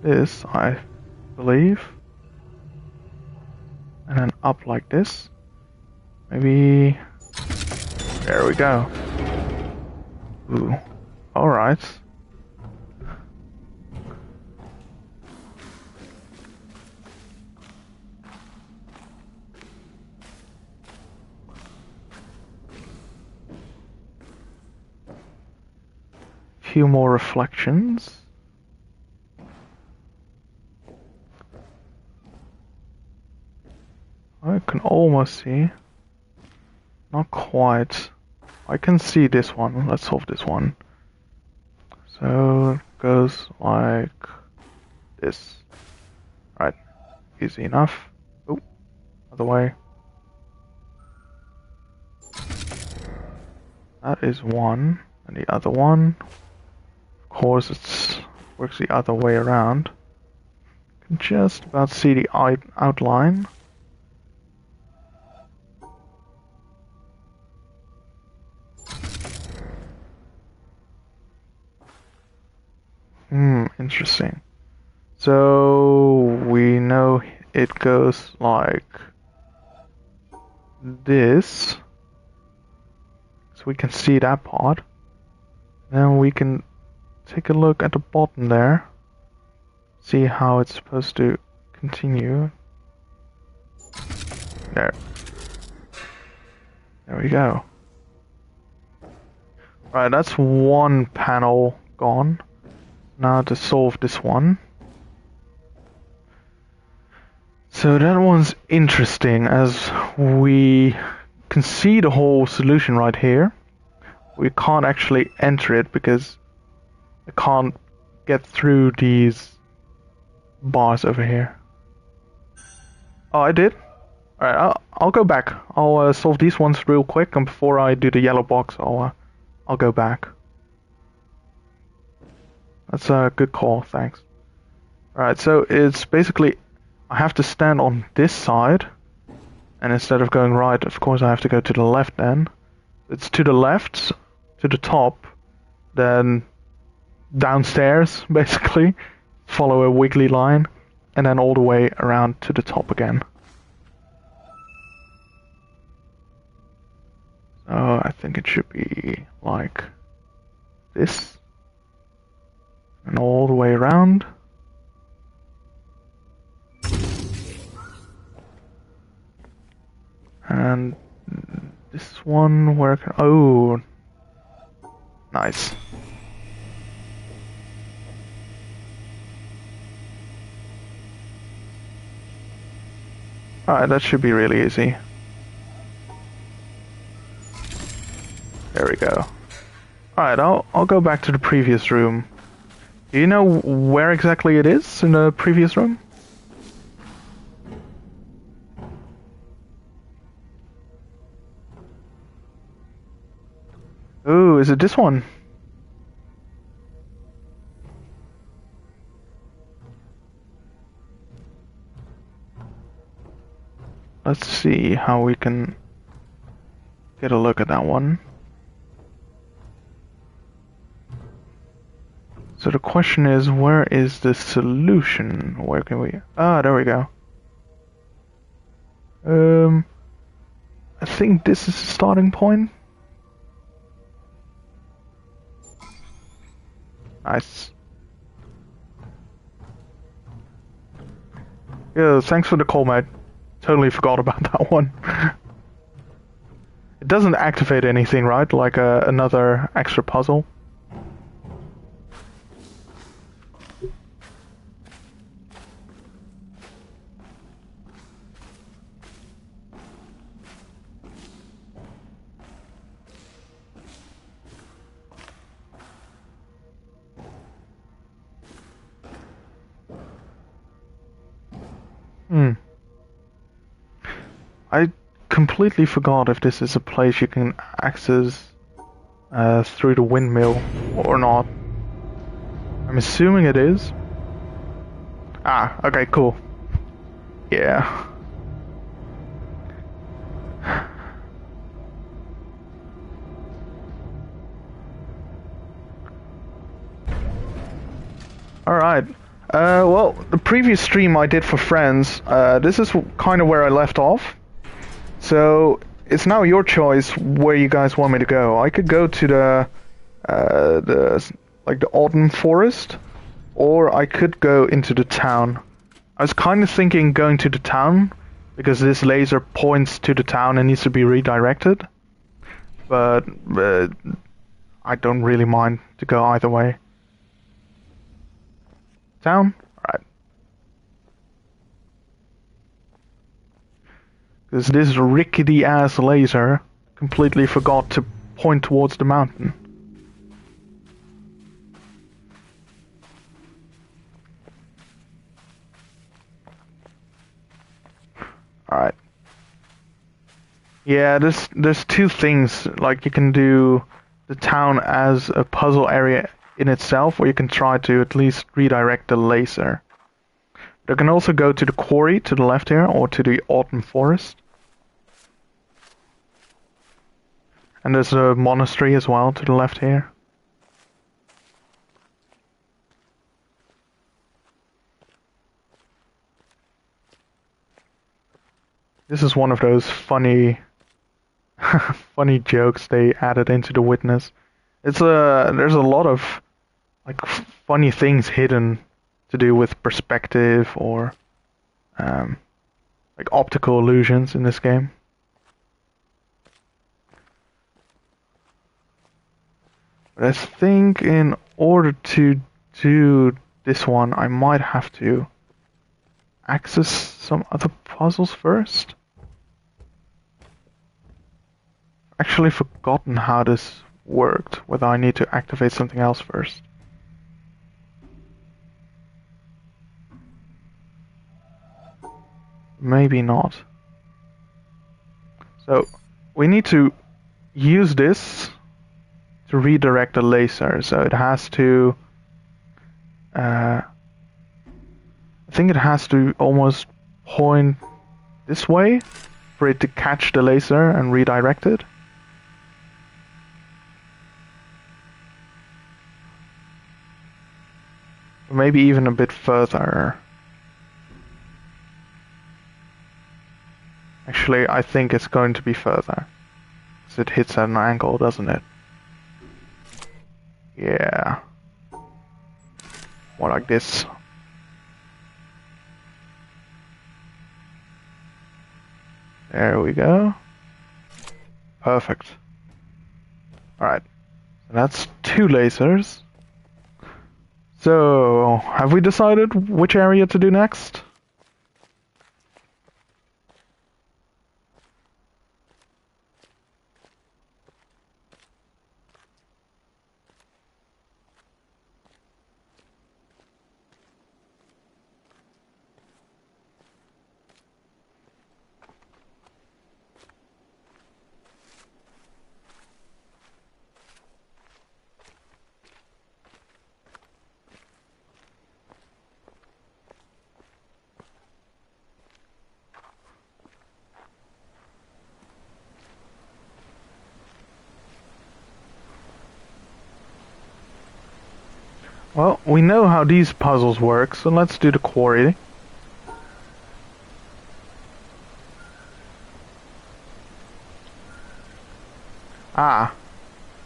this, I believe. And then up like this. Maybe... There we go. Ooh. Alright. few more reflections. I can almost see. Not quite. I can see this one. Let's solve this one. So it goes like this. Right. Easy enough. Oh, other way. That is one. And the other one. Of course, it works the other way around. You can just about see the outline. Interesting. So we know it goes like this. So we can see that part. Then we can take a look at the bottom there. See how it's supposed to continue. There. There we go. Right, that's one panel gone. Now to solve this one. So that one's interesting as we can see the whole solution right here. We can't actually enter it because I can't get through these bars over here. Oh, I did? Alright, I'll go back. I'll solve these ones real quick, and before I do the yellow box, I'll go back. That's a good call, thanks. Alright, so it's basically, I have to stand on this side, and instead of going right, of course I have to go to the left then. It's to the left, to the top, then downstairs, basically, follow a wiggly line, and then all the way around to the top again. So I think it should be like this. And all the way around. And this one where can, oh, nice. Alright, that should be really easy. There we go. Alright, I'll go back to the previous room. Do you know where exactly it is in the previous room? Ooh, is it this one? Let's see how we can get a look at that one. So the question is, where is the solution? Where can we... Ah, there we go. I think this is the starting point. Nice. Yeah, thanks for the call, mate. Totally forgot about that one. It doesn't activate anything, right? Like another extra puzzle. I completely forgot if this is a place you can access through the windmill or not. I'm assuming it is. Ah, okay, cool. Yeah. Alright. Well, the previous stream I did for friends, this is kind of where I left off. So, it's now your choice where you guys want me to go. I could go to the autumn forest, or I could go into the town. I was kind of thinking going to the town, because this laser points to the town and needs to be redirected. But I don't really mind to go either way. Down? Right. Because this rickety ass laser completely forgot to point towards the mountain. Alright. Yeah, there's two things. Like, you can do the town as a puzzle area in itself, or you can try to at least redirect the laser. You can also go to the quarry to the left here, or to the autumn forest. And there's a monastery as well to the left here. This is one of those funny funny jokes they added into The Witness. There's a lot of like funny things hidden to do with perspective or like optical illusions in this game. But I think in order to do this one, I might have to access some other puzzles first. Actually forgotten how this worked, whether I need to activate something else first. Maybe not. So we need to use this to redirect the laser. So it has to I think it has to almost point this way for it to catch the laser and redirect it. Maybe even a bit further. Actually, I think it's going to be further. Because it hits at an angle, doesn't it? Yeah. More like this. There we go. Perfect. Alright. So that's 2 lasers. So, have we decided which area to do next? Well, we know how these puzzles work, so let's do the quarry. Ah.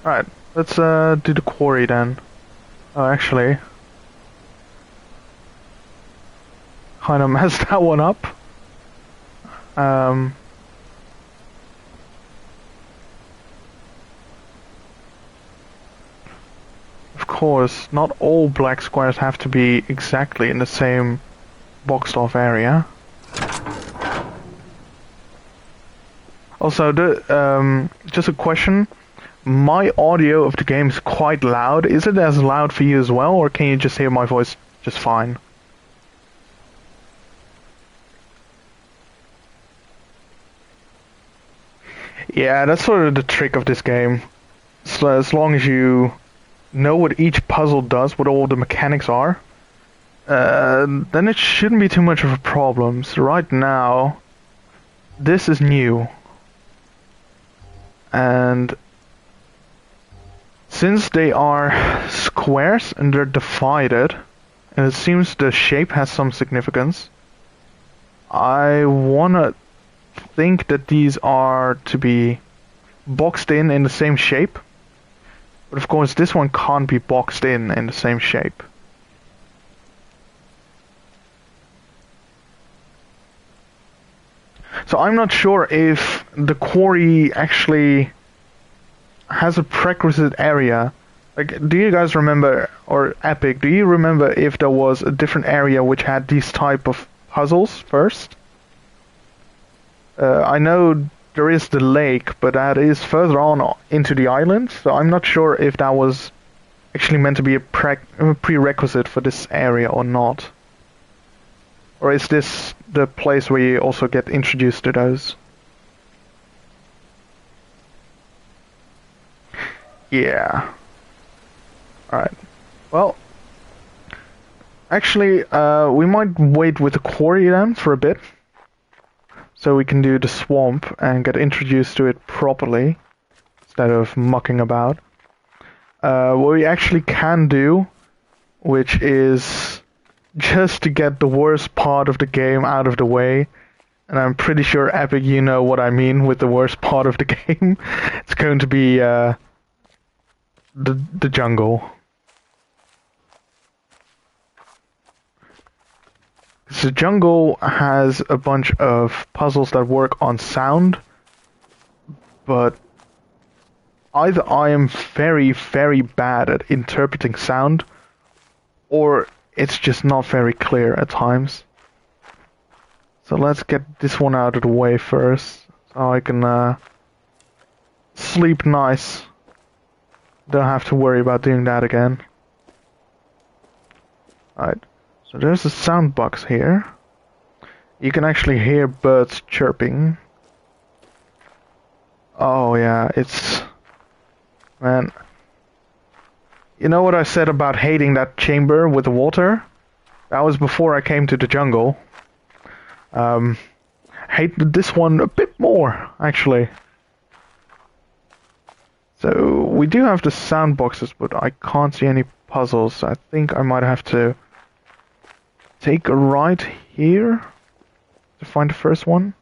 Right, let's do the quarry then. Oh, actually. Kinda messed that one up. Of course, not all black squares have to be exactly in the same boxed off area. Also, just a question. My audio of the game is quite loud. Is it as loud for you as well, or can you just hear my voice just fine? Yeah, that's sort of the trick of this game. So as long as you know what each puzzle does, what all the mechanics are, then it shouldn't be too much of a problem. So right now, this is new. And since they are squares and they're divided, and it seems the shape has some significance, I wanna think that these are to be boxed in the same shape. But of course this one can't be boxed in the same shape. So I'm not sure if the quarry actually has a prerequisite area. Like, do you guys remember, or Epic, do you remember if there was a different area which had these type of puzzles first? I know there is the lake, but that is further on into the island, so I'm not sure if that was actually meant to be a prerequisite for this area or not. Or is this the place where you also get introduced to those? Yeah. Alright. Well, actually, we might wait with the quarry then for a bit. So we can do the swamp and get introduced to it properly, instead of mucking about. What we actually can do, which is just to get the worst part of the game out of the way, and I'm pretty sure, Epic, you know what I mean with the worst part of the game. It's going to be the jungle. The jungle has a bunch of puzzles that work on sound, but either I am very, very bad at interpreting sound, or it's just not very clear at times. So let's get this one out of the way first, so I can sleep nice. Don't have to worry about doing that again. Alright, so there's a sound box here. You can actually hear birds chirping. Oh yeah, it's... Man. You know what I said about hating that chamber with the water? That was before I came to the jungle. Hated this one a bit more, actually. So, we do have the sound boxes, but I can't see any puzzles. I think I might have to take a right here to find the first one.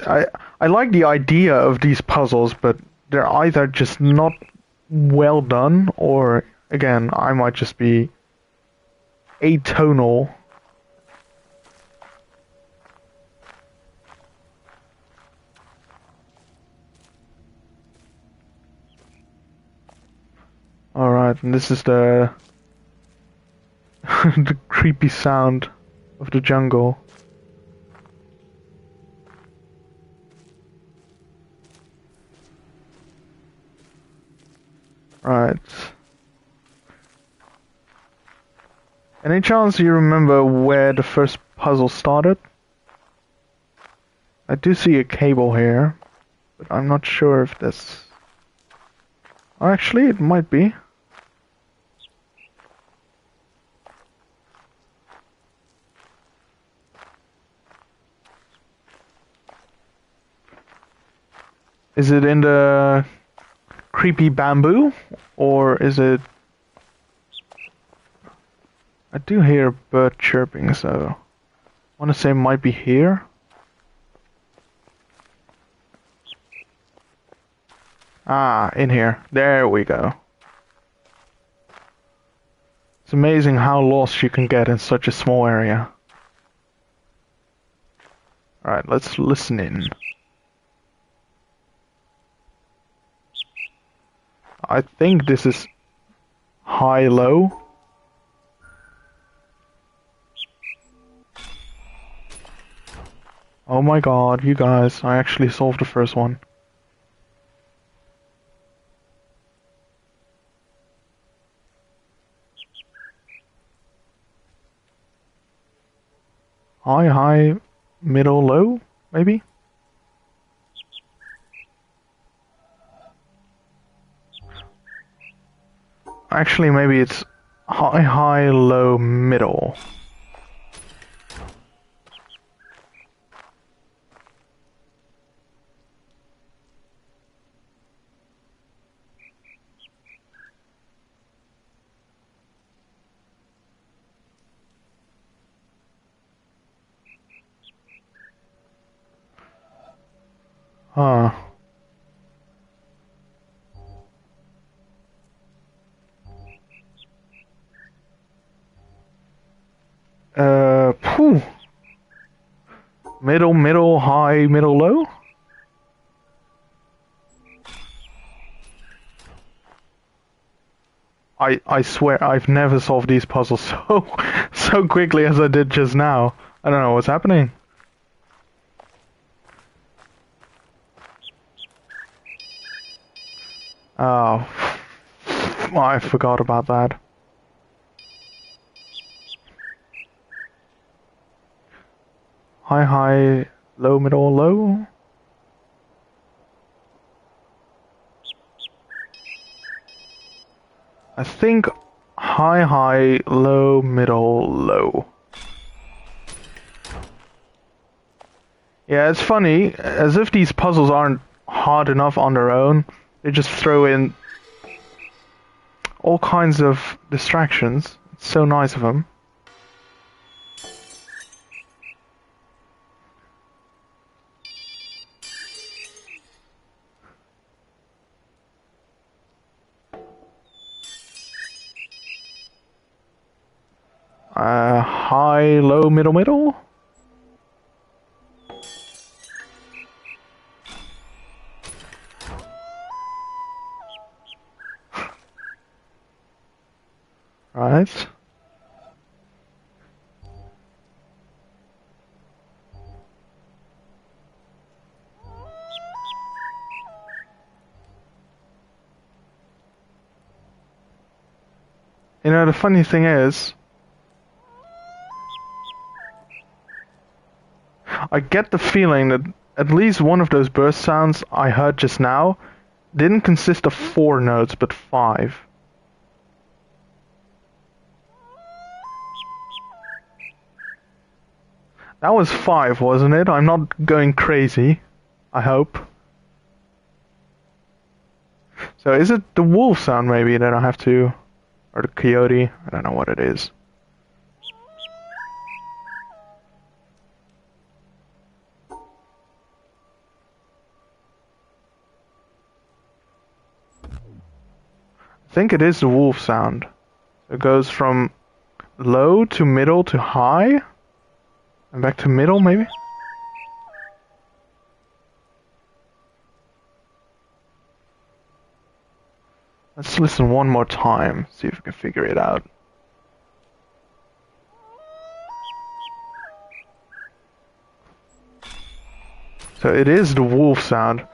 I like the idea of these puzzles, but they're either just not well done, or, again, I might just be atonal. Alright, and this is the the creepy sound of the jungle. Right. Any chance you remember where the first puzzle started? I do see a cable here, but I'm not sure if this... Actually, it might be. Is it in the creepy bamboo, or is it... I do hear a bird chirping, so I want to say it might be here. Ah, in here. There we go. It's amazing how lost you can get in such a small area. Alright, let's listen in. I think this is high-low. Oh my god, you guys, I actually solved the first one. High, high, middle, low, maybe? Actually, maybe it's high, high, low, middle. Huh. Phew. Middle, middle, high, middle, low? I swear I've never solved these puzzles so quickly as I did just now. I don't know what's happening. Oh, I forgot about that. High, high, low, middle, low. I think high, high, low, middle, low. Yeah, it's funny, as if these puzzles aren't hard enough on their own, they just throw in all kinds of distractions. It's so nice of them. High, low, middle, middle? Right. You know, the funny thing is, I get the feeling that at least one of those burst sounds I heard just now didn't consist of 4 notes, but 5. That was 5, wasn't it? I'm not going crazy. I hope. So is it the wolf sound maybe that I have to... Or the coyote? I don't know what it is. I think it is the wolf sound. It goes from low to middle to high. And back to middle maybe? Let's listen one more time, see if we can figure it out. So it is the wolf sound.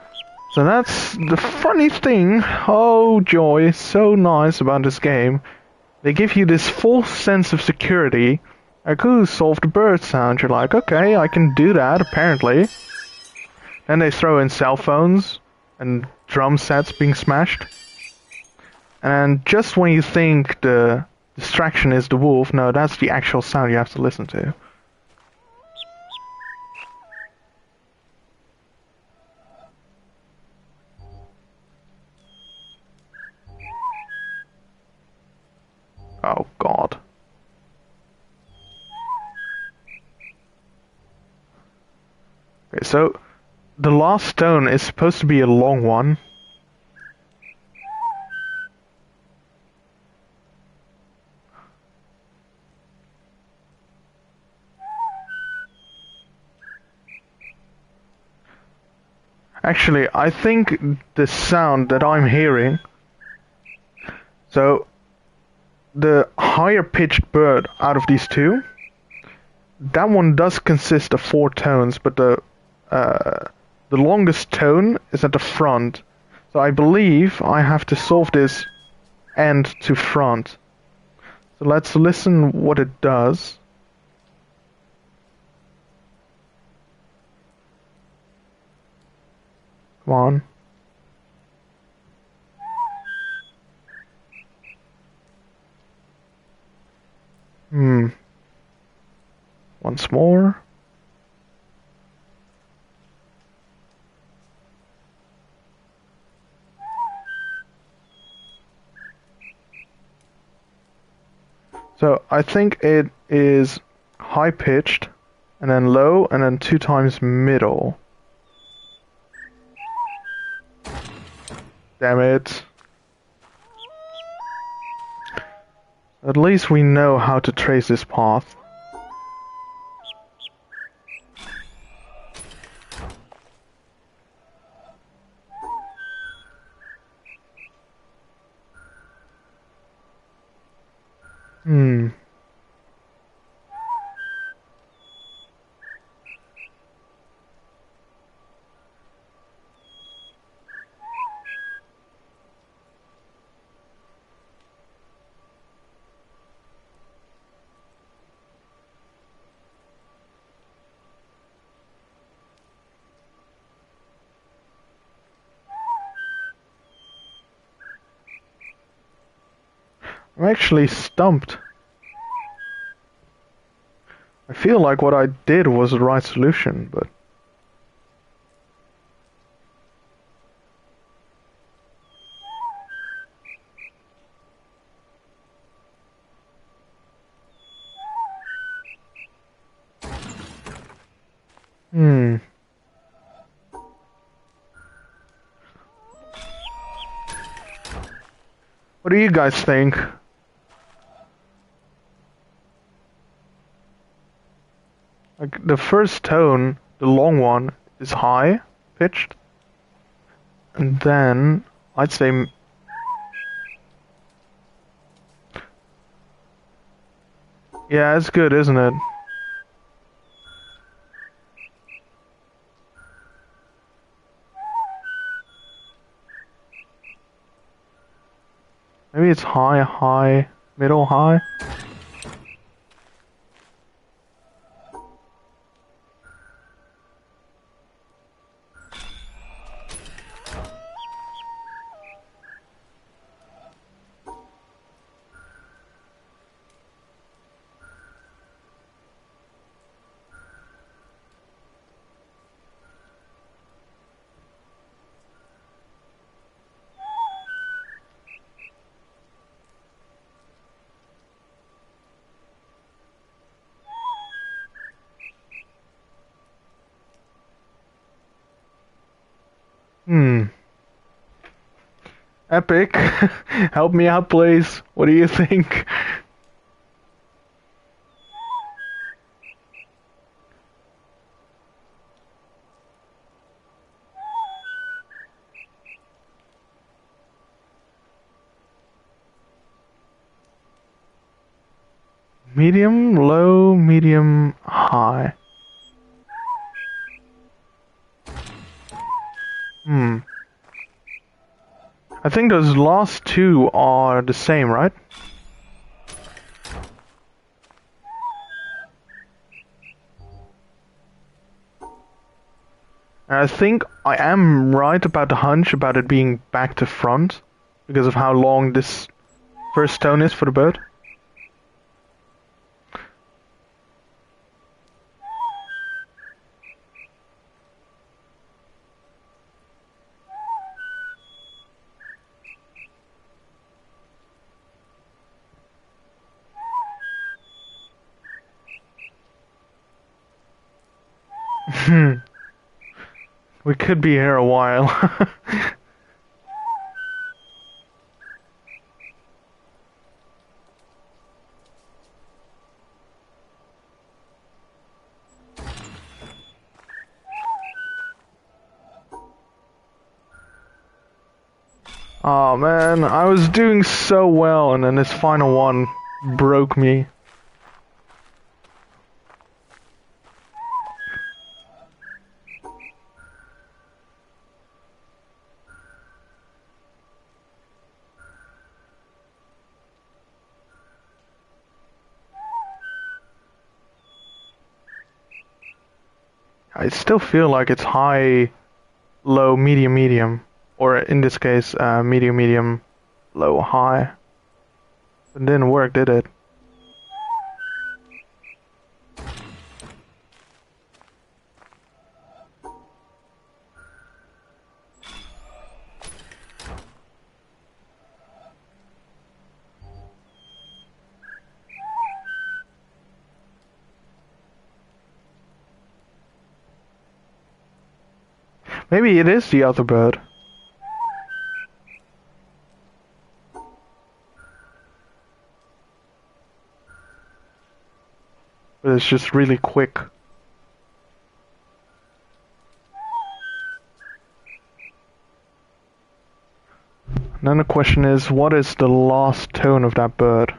So that's the funny thing, oh joy, so nice about this game. They give you this false sense of security. Like, ooh, solve the bird sound. You're like, okay, I can do that, apparently. Then they throw in cell phones and drum sets being smashed. And just when you think the distraction is the wolf, no, that's the actual sound you have to listen to. Oh god. Okay, so the last stone is supposed to be a long one. Actually, I think the sound that I'm hearing... So, the higher pitched bird out of these two, that one does consist of 4 tones, but the longest tone is at the front. So I believe I have to solve this end to front. So let's listen what it does. Come on. Once more. So I think it is high pitched, and then low, and then 2 times middle. Damn it. At least we know how to trace this path. Hmm. I'm actually stumped. I feel like what I did was the right solution, but... Hmm. What do you guys think? Like, the first tone, the long one, is high pitched. And then, I'd say... Yeah, it's good, isn't it? Maybe it's high, high, middle, high. Hmm. Epic. Help me out, please. What do you think? Medium, low, medium, high. Hmm. I think those last two are the same, right? And I think I am right about the hunch about it being back to front because of how long this first tone is for the bird. Hmm. We could be here a while. Oh man, I was doing so well and then this final one broke me. I still feel like it's high, low, medium, medium. Or in this case, medium, medium, low, high. It didn't work, did it? Maybe it is the other bird. But it's just really quick. And then the question is, what is the last tone of that bird?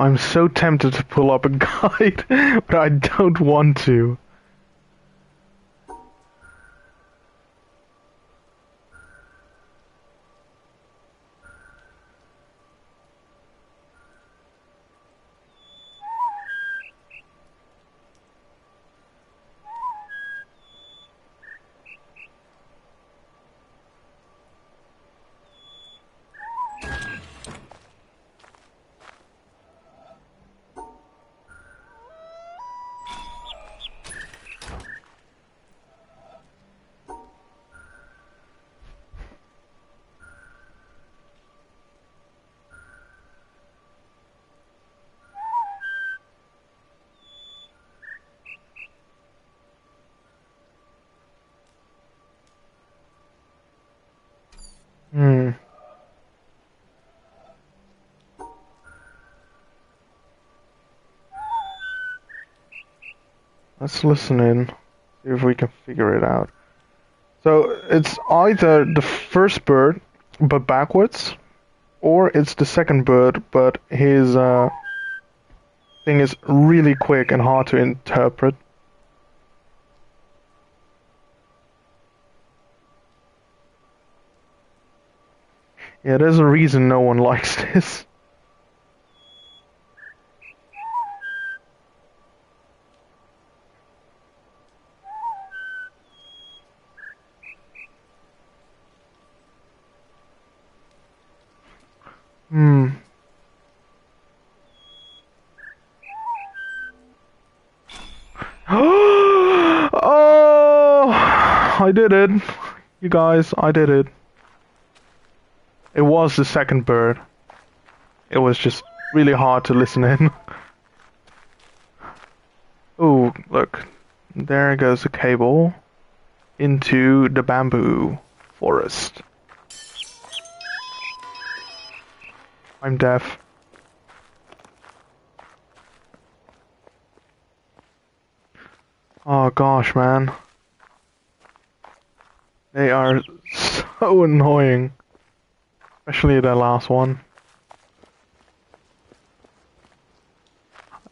I'm so tempted to pull up a guide, but I don't want to. Hmm. Let's listen in, see if we can figure it out. So it's either the first bird, but backwards, or it's the second bird, but his thing is really quick and hard to interpret. Yeah, there's a reason no one likes this. Hmm. Oh, I did it. You guys, I did it. It was the second bird. It was just really hard to listen in. Oh, look. There goes the cable into the bamboo forest. I'm deaf. Oh gosh, man. They are so annoying. Especially the last one.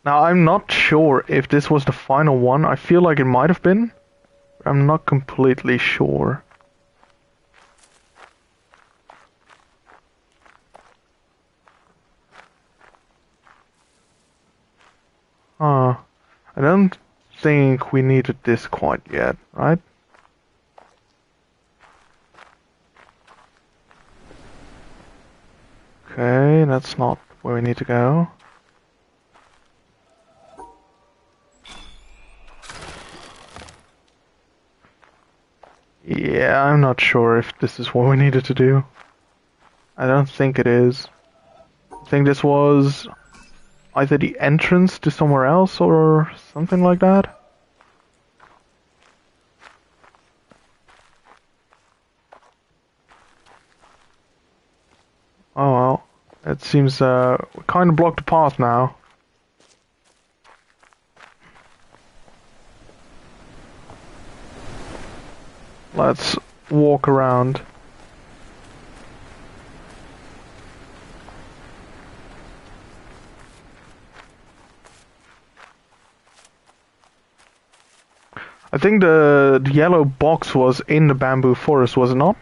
Now, I'm not sure if this was the final one. I feel like it might have been. But I'm not completely sure. Huh. I don't think we needed this quite yet, right? Okay, that's not where we need to go. Yeah, I'm not sure if this is what we needed to do. I don't think it is. I think this was either the entrance to somewhere else or something like that. Oh well. It seems we kind of blocked the path now. Let's walk around. I think the yellow box was in the bamboo forest, was it not?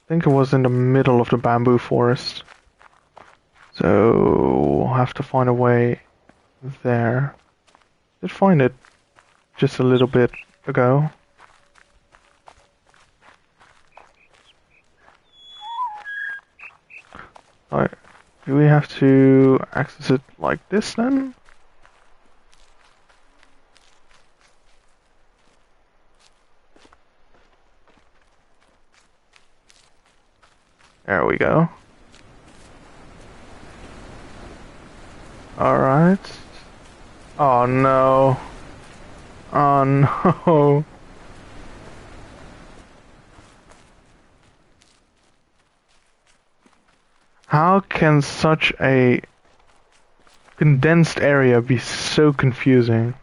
I think it was in the middle of the bamboo forest. So we'll have to find a way there. Did find it just a little bit ago. Alright. Do we have to access it like this then? There we go. Alright. Oh no. Oh no. How can such a condensed area be so confusing?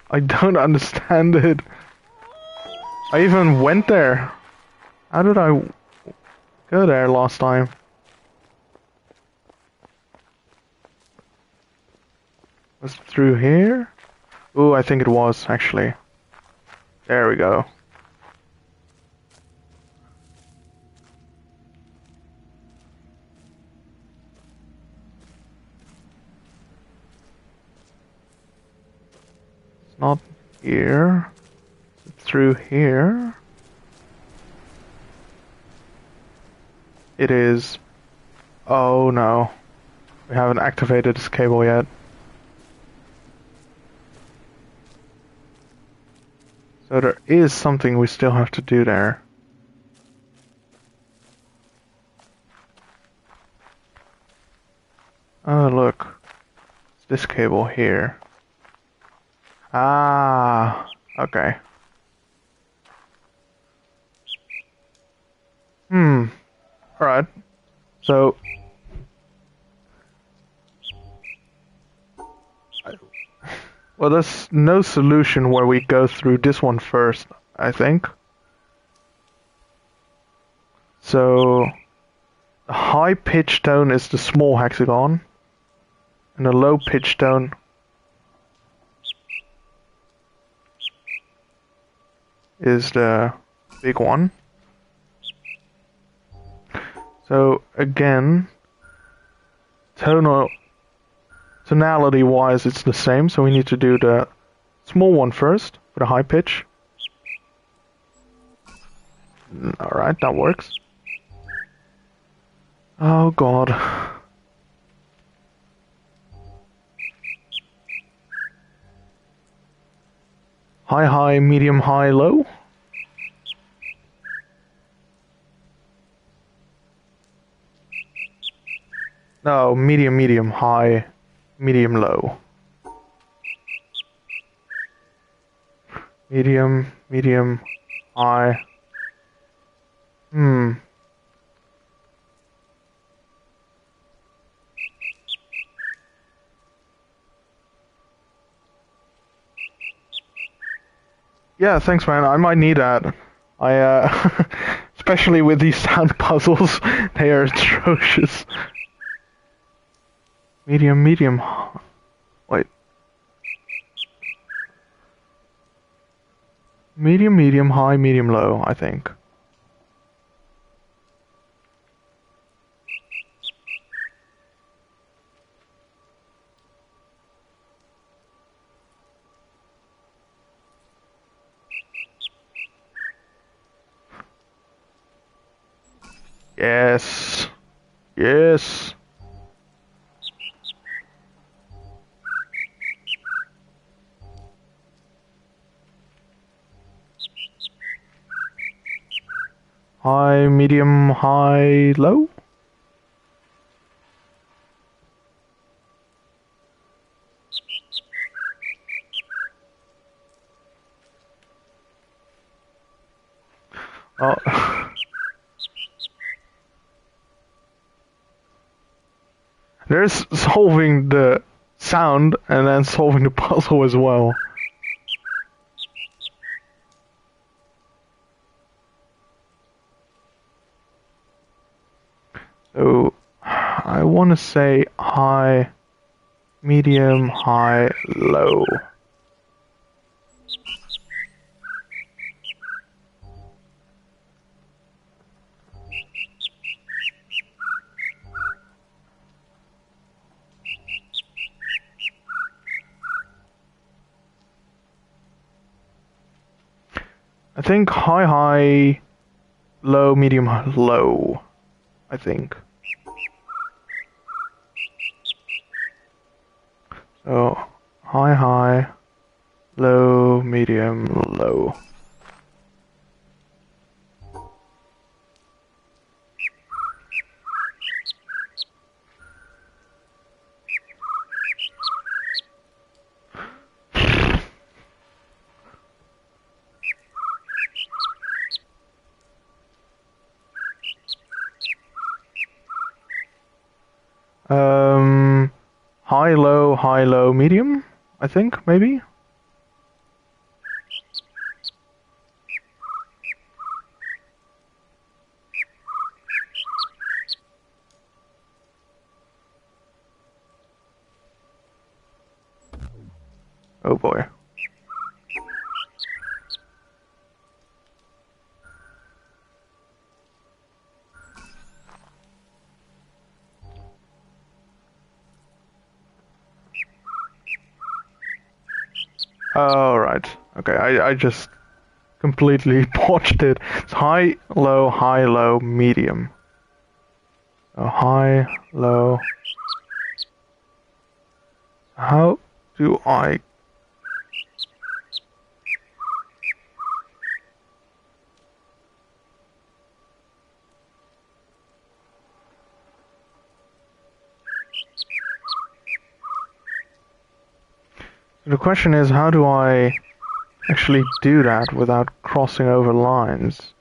I don't understand it. I even went there. How did I go there last time? Was it through here? Ooh, I think it was, actually. There we go. It's not here. It's through here. It is. Oh no. We haven't activated this cable yet. So there is something we still have to do there. Oh look. It's this cable here. Ah, okay. Alright. So well, there's no solution where we go through this one first, I think. So, the high pitch tone is the small hexagon, and the low pitch tone is the big one. So, again, tonality wise, it's the same, so we need to do the small one first for the high pitch. Alright, that works. Oh god. High, high, medium, high, low? No, medium, medium, high, medium, low. Medium, medium, high. Yeah, thanks, man. I might need that. Especially with these sound puzzles, they are atrocious. Medium, medium. Wait. Medium, medium, high, medium, low, I think. Yes. Yes. High, medium, high, low? Oh. There's solving the sound and then solving the puzzle as well. So, I want to say high, medium, high, low. I think high, high, low, medium, low. I think. So, high, high, low, medium, low. high, low, medium, I think, maybe? Oh boy. Oh, right. Okay, I just completely botched it. It's high, low, medium. Oh, high, low. How do I... The question is, how do I actually do that without crossing over lines?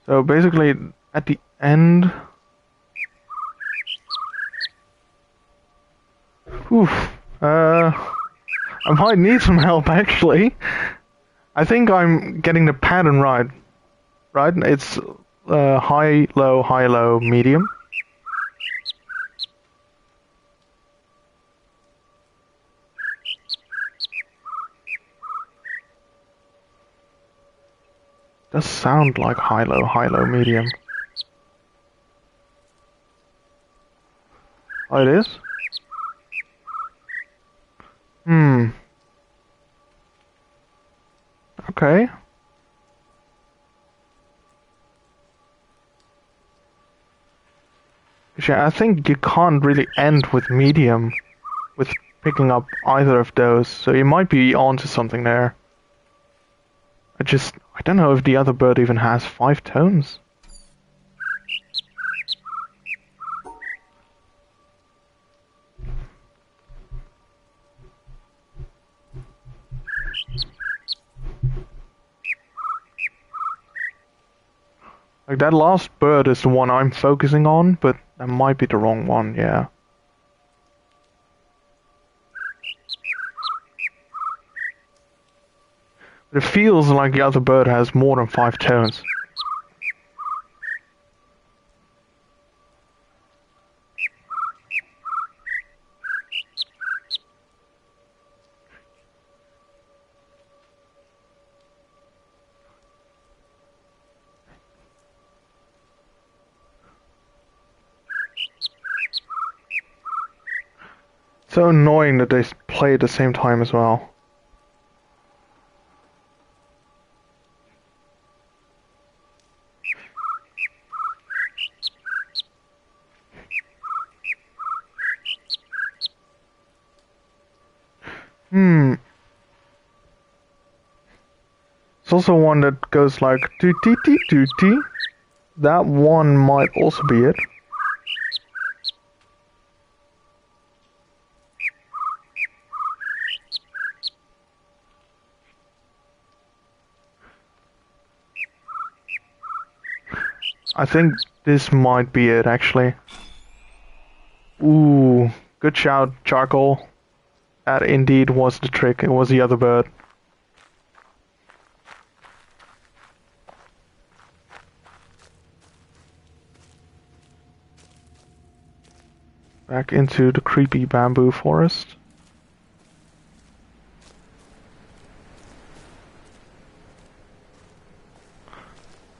So basically, at the end... Oof. I might need some help, actually. I think I'm getting the pattern right. Right? It's high, low, medium. Does sound like high, low, medium. Oh, it is? Okay. Yeah, I think you can't really end with medium with picking up either of those, so you might be onto something there. I don't know if the other bird even has 5 tones. Like, that last bird is the one I'm focusing on, but that might be the wrong one, yeah. But it feels like the other bird has more than 5 tones. So annoying that they play at the same time as well. It's also one that goes like toot-tee-tee-toot-tee. That one might also be it. I think this might be it, actually. Ooh, good shout, Charcoal. That indeed was the trick. It was the other bird. Back into the creepy bamboo forest.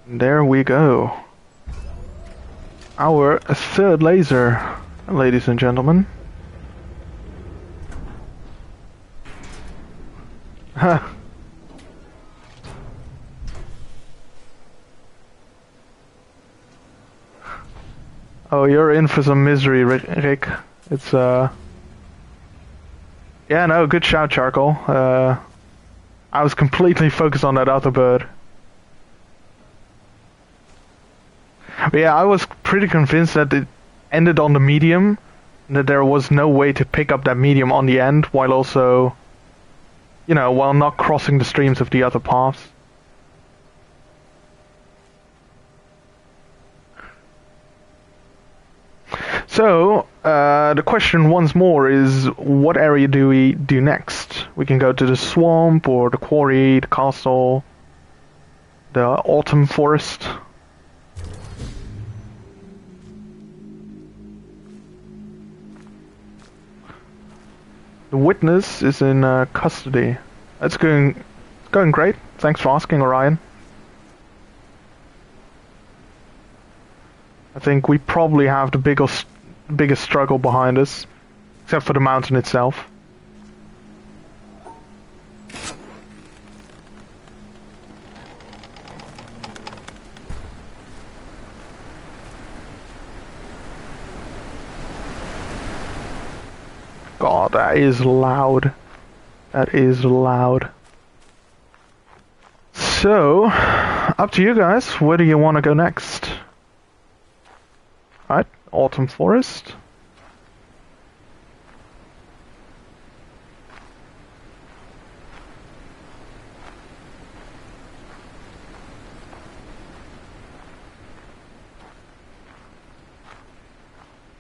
And there we go. Our third laser, ladies and gentlemen. Huh. Oh, you're in for some misery, Rick. It's Yeah, no, good shout, Charcoal. I was completely focused on that other bird. But yeah, I was pretty convinced that it ended on the medium, that there was no way to pick up that medium on the end, while also, while not crossing the streams of the other paths. So, the question once more is, what area do we do next? We can go to the swamp, or the quarry, the castle, the autumn forest. The witness is in custody. It's going great. Thanks for asking, Orion. I think we probably have the biggest struggle behind us, except for the mountain itself. God, that is loud. That is loud. So, up to you guys. Where do you want to go next? Alright, Autumn Forest.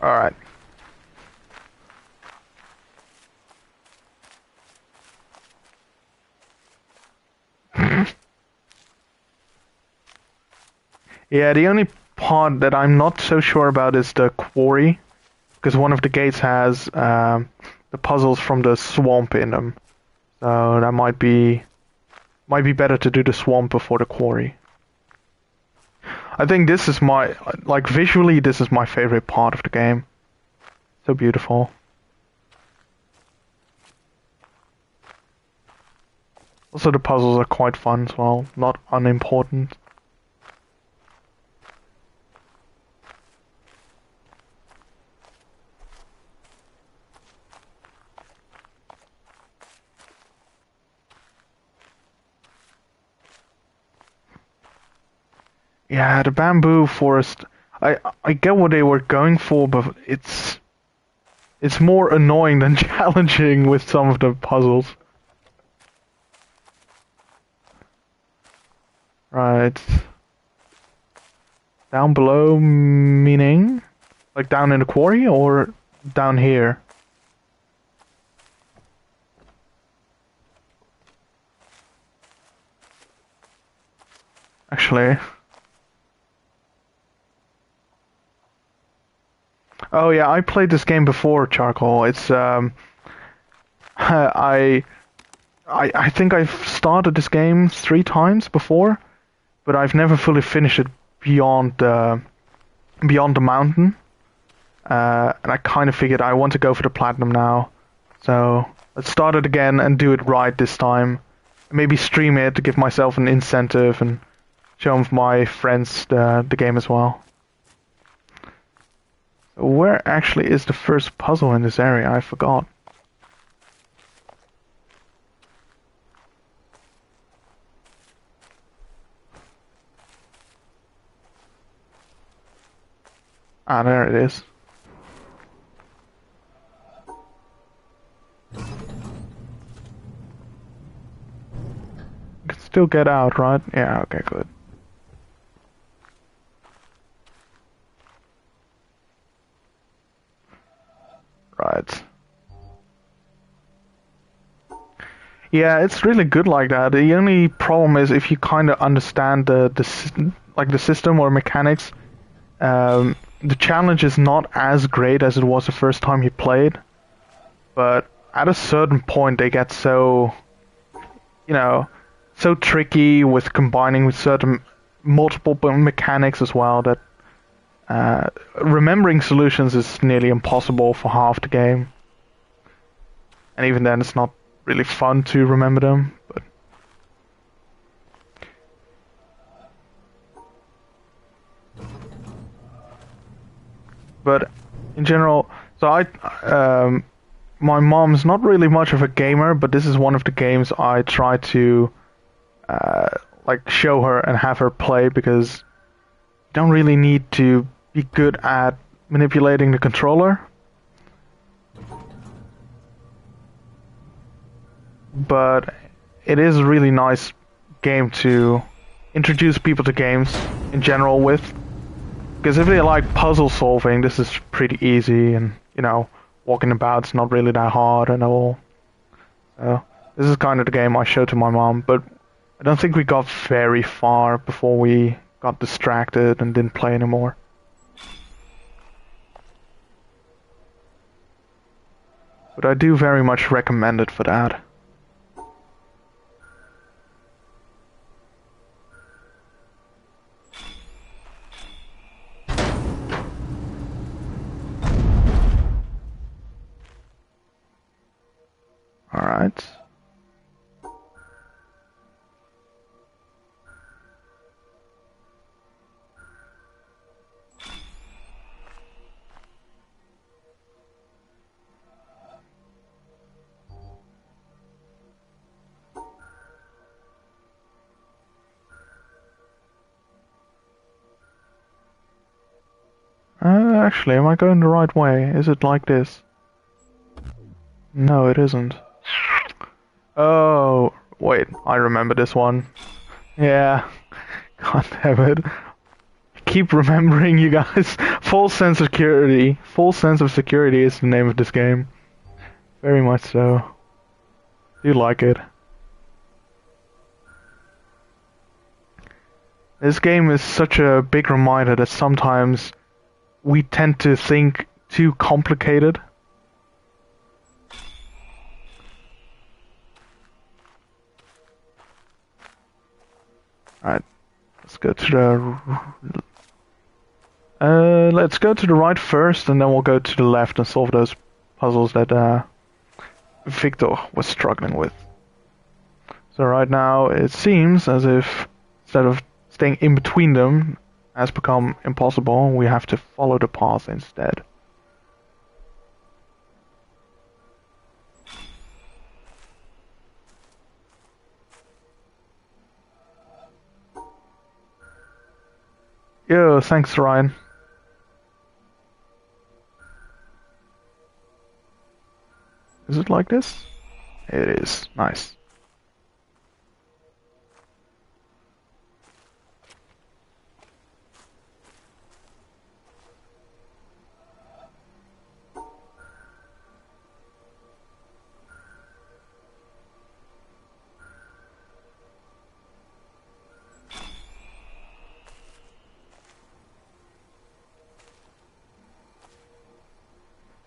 Alright. Yeah, the only part that I'm not so sure about is the quarry, because one of the gates has the puzzles from the swamp in them. So that might be better to do the swamp before the quarry. I think this is visually, this is my favorite part of the game. So beautiful. Also, the puzzles are quite fun as well, not unimportant. Yeah, the bamboo forest. I get what they were going for, but it's more annoying than challenging with some of the puzzles. Right. Down below, meaning? Like down in the quarry, or down here? Actually. Oh yeah, I played this game before, Charcoal. It's I think I've started this game 3 times before, but I've never fully finished it beyond the mountain. And I kind of figured I want to go for the platinum now. So let's start it again and do it right this time. Maybe stream it to give myself an incentive and show my friends the game as well. Where actually is the first puzzle in this area? I forgot. Ah, there it is. You can still get out, right? Yeah, okay, good. Right. Yeah, it's really good like that. The only problem is if you kind of understand the system or mechanics, the challenge is not as great as it was the first time you played. But at a certain point, they get so tricky with combining with certain multiple mechanics as well that remembering solutions is nearly impossible for half the game. And even then, it's not really fun to remember them. But But in general, so my mom's not really much of a gamer, but this is one of the games I try to uh, like show her and have her play because you don't really need to be good at manipulating the controller. But it is a really nice game to introduce people to games in general with. Because if they like puzzle solving, this is pretty easy, and walking about's not really that hard and all. So this is kind of the game I showed to my mom, but I don't think we got very far before we got distracted and didn't play anymore. But I do very much recommend it for that. Alright. Actually, am I going the right way? Is it like this? No, it isn't. Oh, wait, I remember this one. Yeah. God damn it. Keep remembering, you guys. False sense of security. False sense of security is the name of this game. Very much so. Do like it. This game is such a big reminder that sometimes we tend to think too complicated. Alright, let's go to the right first, and then we'll go to the left and solve those puzzles that Victor was struggling with. So right now it seems as if instead of staying in between them has become impossible, we have to follow the path instead. Yo, thanks Ryan. Is it like this? It is. Nice.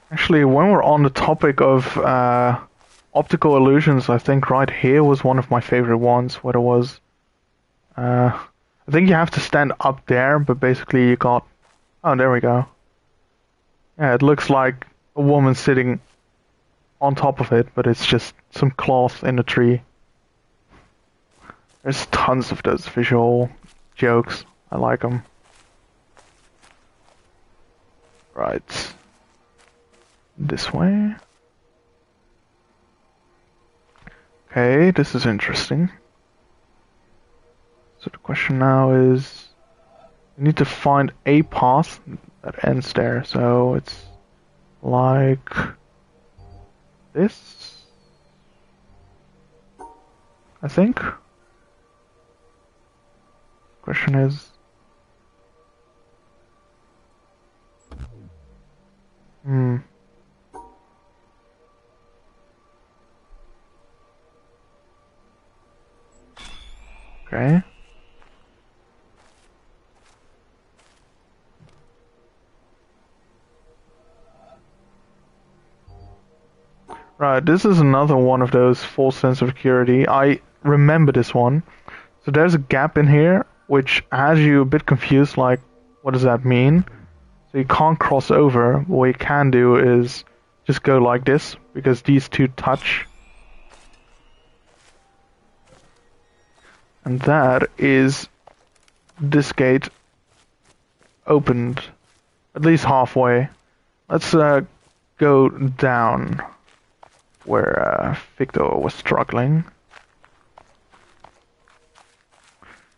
Actually, when we're on the topic of optical illusions, I think right here was one of my favorite ones, where it was... I think you have to stand up there, but basically you got... Oh, there we go. Yeah, it looks like a woman sitting on top of it, but it's just some cloth in a tree. There's tons of those visual jokes. I like them. Right. This way. Okay, this is interesting. So the question now is, we need to find a path that ends there. So it's like this, I think. Question is, okay. Right, this is another one of those false sense of security. I remember this one. So there's a gap in here, which has you a bit confused, like, what does that mean? So you can't cross over. What you can do is just go like this, because these two touch. And that is this gate opened. at least halfway. Let's go down where Victor was struggling.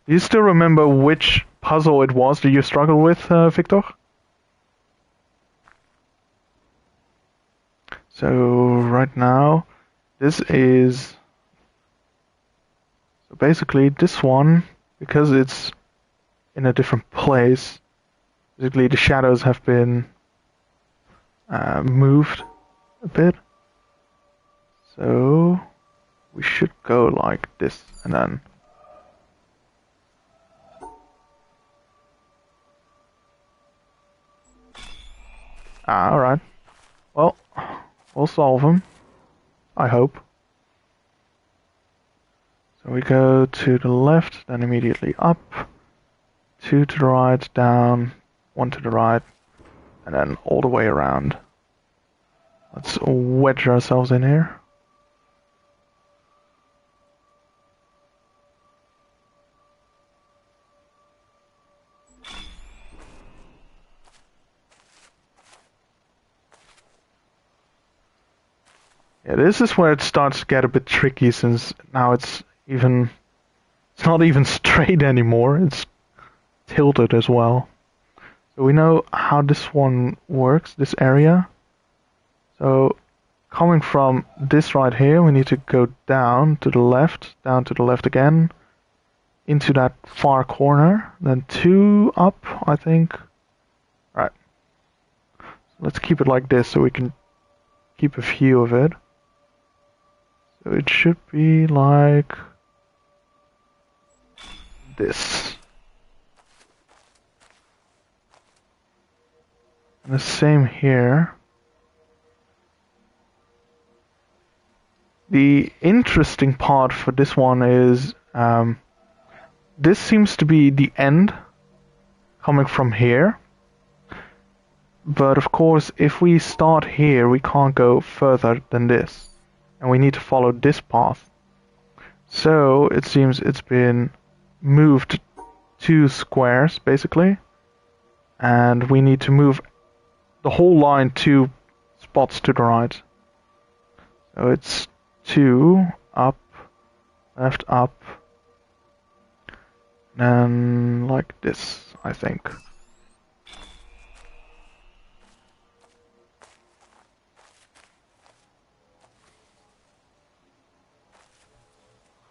Do you still remember which puzzle it was that you struggled with, Victor? So right now, this is... So basically this one, because it's in a different place, basically the shadows have been moved a bit. So we should go like this and then... alright. Well, we'll solve them. I hope. So we go to the left, then immediately up. 2 to the right, down, 1 to the right, and then all the way around. Let's wedge ourselves in here. Yeah, this is where it starts to get a bit tricky, since now it's not even straight anymore, it's tilted as well. So we know how this one works, this area. So coming from this right here, we need to go down to the left again, into that far corner, then 2 up, I think. Right. So let's keep it like this so we can keep a view of it. So it should be like this. And the same here. The interesting part for this one is this seems to be the end coming from here. But of course, if we start here, we can't go further than this. And we need to follow this path. So it seems it's been moved 2 squares, basically. And we need to move the whole line 2 spots to the right. So it's 2, up, left, up. And like this, I think.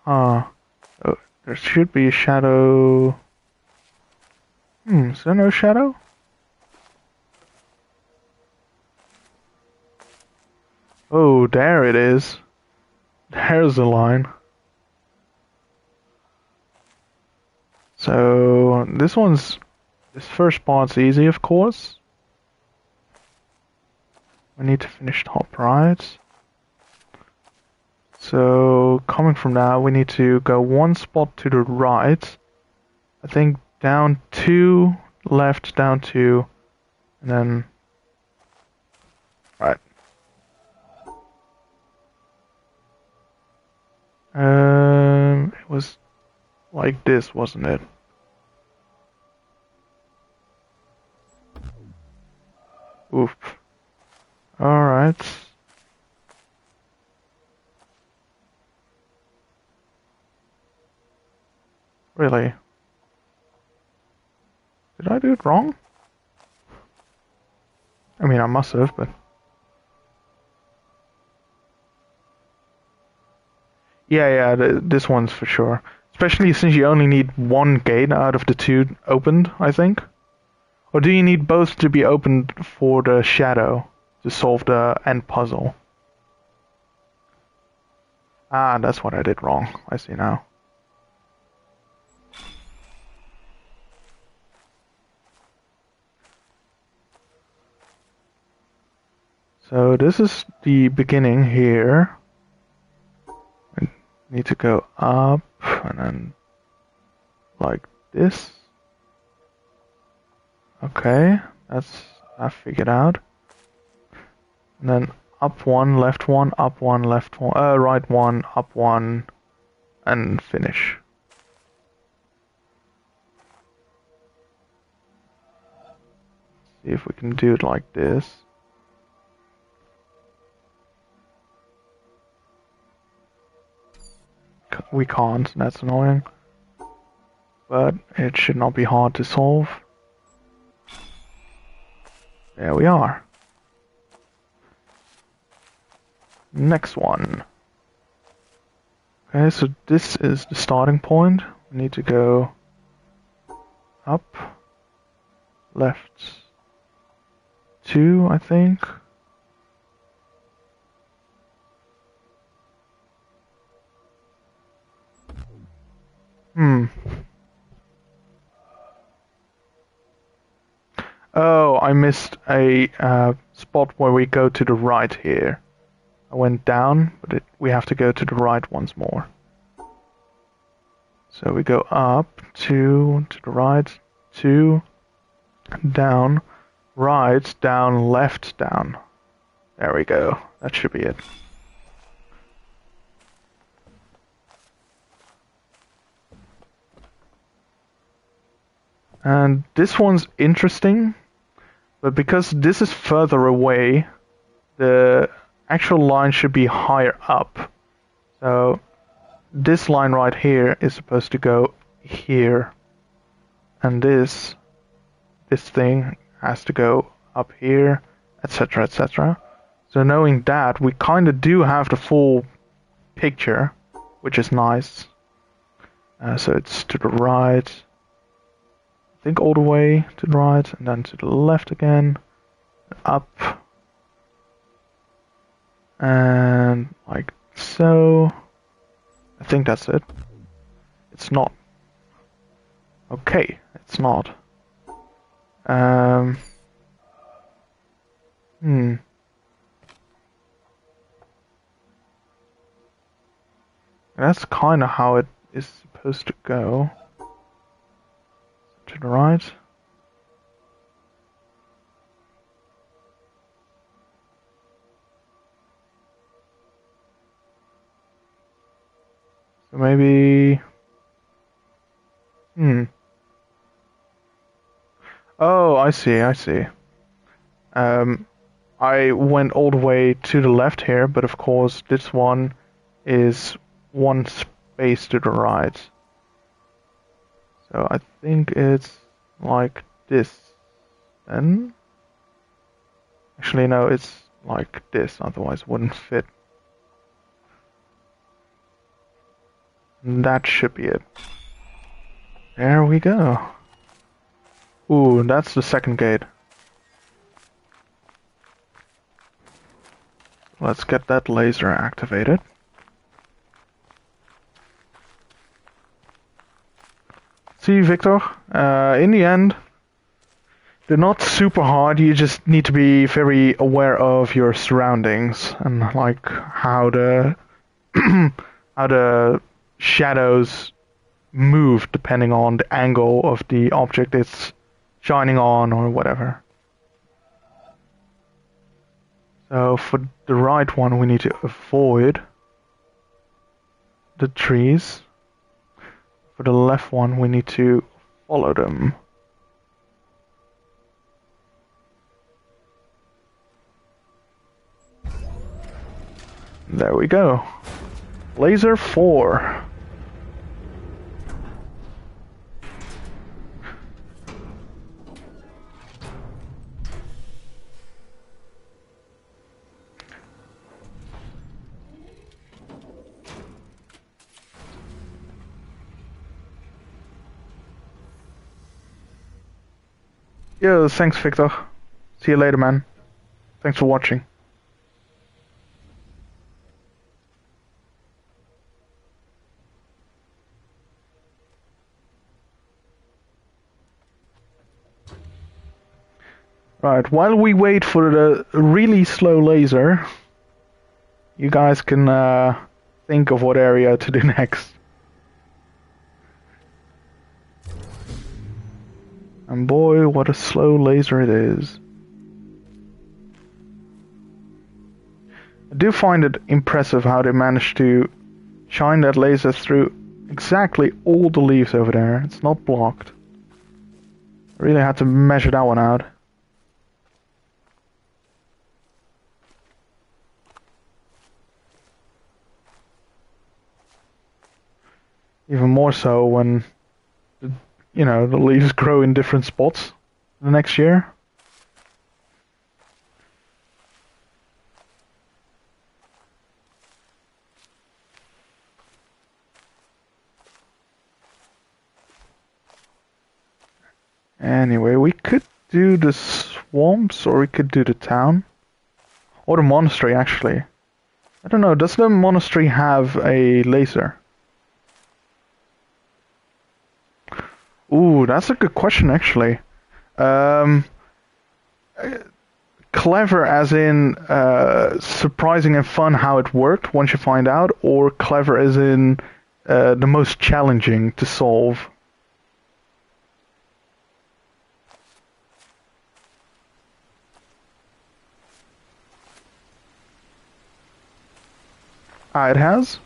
Oh, there should be a shadow. Is there no shadow? Oh, there it is. There's the line. So this first part's easy, of course. We need to finish top right. So coming from that, we need to go 1 spot to the right. I think down 2, left, down 2, and then right. It was like this, wasn't it? Oof. Alright. Really? Did I do it wrong? I mean, I must have, but... Yeah, this one's for sure. Especially since you only need 1 gate out of the 2 opened, I think. Or do you need both to be opened for the shadow to solve the end puzzle? Ah, that's what I did wrong. I see now. So this is the beginning here. I need to go up and then like this. Okay, I figured out. And then up 1, left 1, up 1, left 1, right 1, up 1, and finish. See if we can do it like this. We can't, that's annoying. But it should not be hard to solve. There we are. Next one. Okay, so this is the starting point. We need to go up, left 2, I think. Oh, I missed a spot where we go to the right here. I went down, but we have to go to the right once more. So we go up, 2, to the right, 2, down, right, down, left, down. There we go. That should be it. And this one's interesting, but because this is further away, the actual line should be higher up. So this line right here is supposed to go here, and this thing has to go up here, etc., etc. So knowing that, we kind of do have the full picture, which is nice. So it's to the right, I think all the way to the right, and then to the left again, up, and like so. I think that's it. It's not. Okay, it's not. That's kind of how it is supposed to go. To the right. So maybe... Oh, I see. I went all the way to the left here, but of course this one is one space to the right. So I think it's like this then. Actually no, it's like this, otherwise it wouldn't fit. And that should be it. There we go. Ooh, that's the second gate. Let's get that laser activated. See, Victor, in the end, they're not super hard, you just need to be very aware of your surroundings and like how the how the shadows move depending on the angle of the object it's shining on or whatever. So for the right one we need to avoid the trees. For the left one we need to follow them. There we go. Laser 4. Yo, thanks Victor. See you later, man. Thanks for watching. Right, while we wait for the really slow laser, you guys can think of what area to do next. And boy, what a slow laser it is. I do find it impressive how they managed to shine that laser through exactly all the leaves over there. It's not blocked. I really had to measure that one out. Even more so when, the leaves grow in different spots the next year. Anyway, we could do the swamps, or we could do the town. Or the monastery, actually. I don't know, does the monastery have a laser? Ooh, that's a good question, actually. Clever as in surprising and fun how it worked once you find out, or clever as in the most challenging to solve? Ah, it has?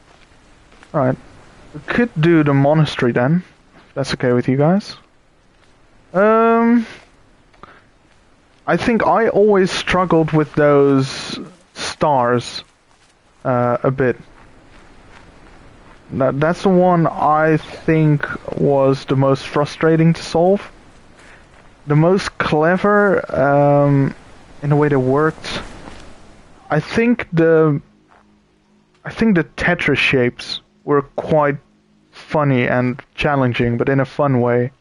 Alright. We could do the monastery then. If that's okay with you guys. I think I always struggled with those stars a bit. That's the one I think was the most frustrating to solve. The most clever in the way they worked. I think the Tetris shapes were quite funny and challenging, but in a fun way,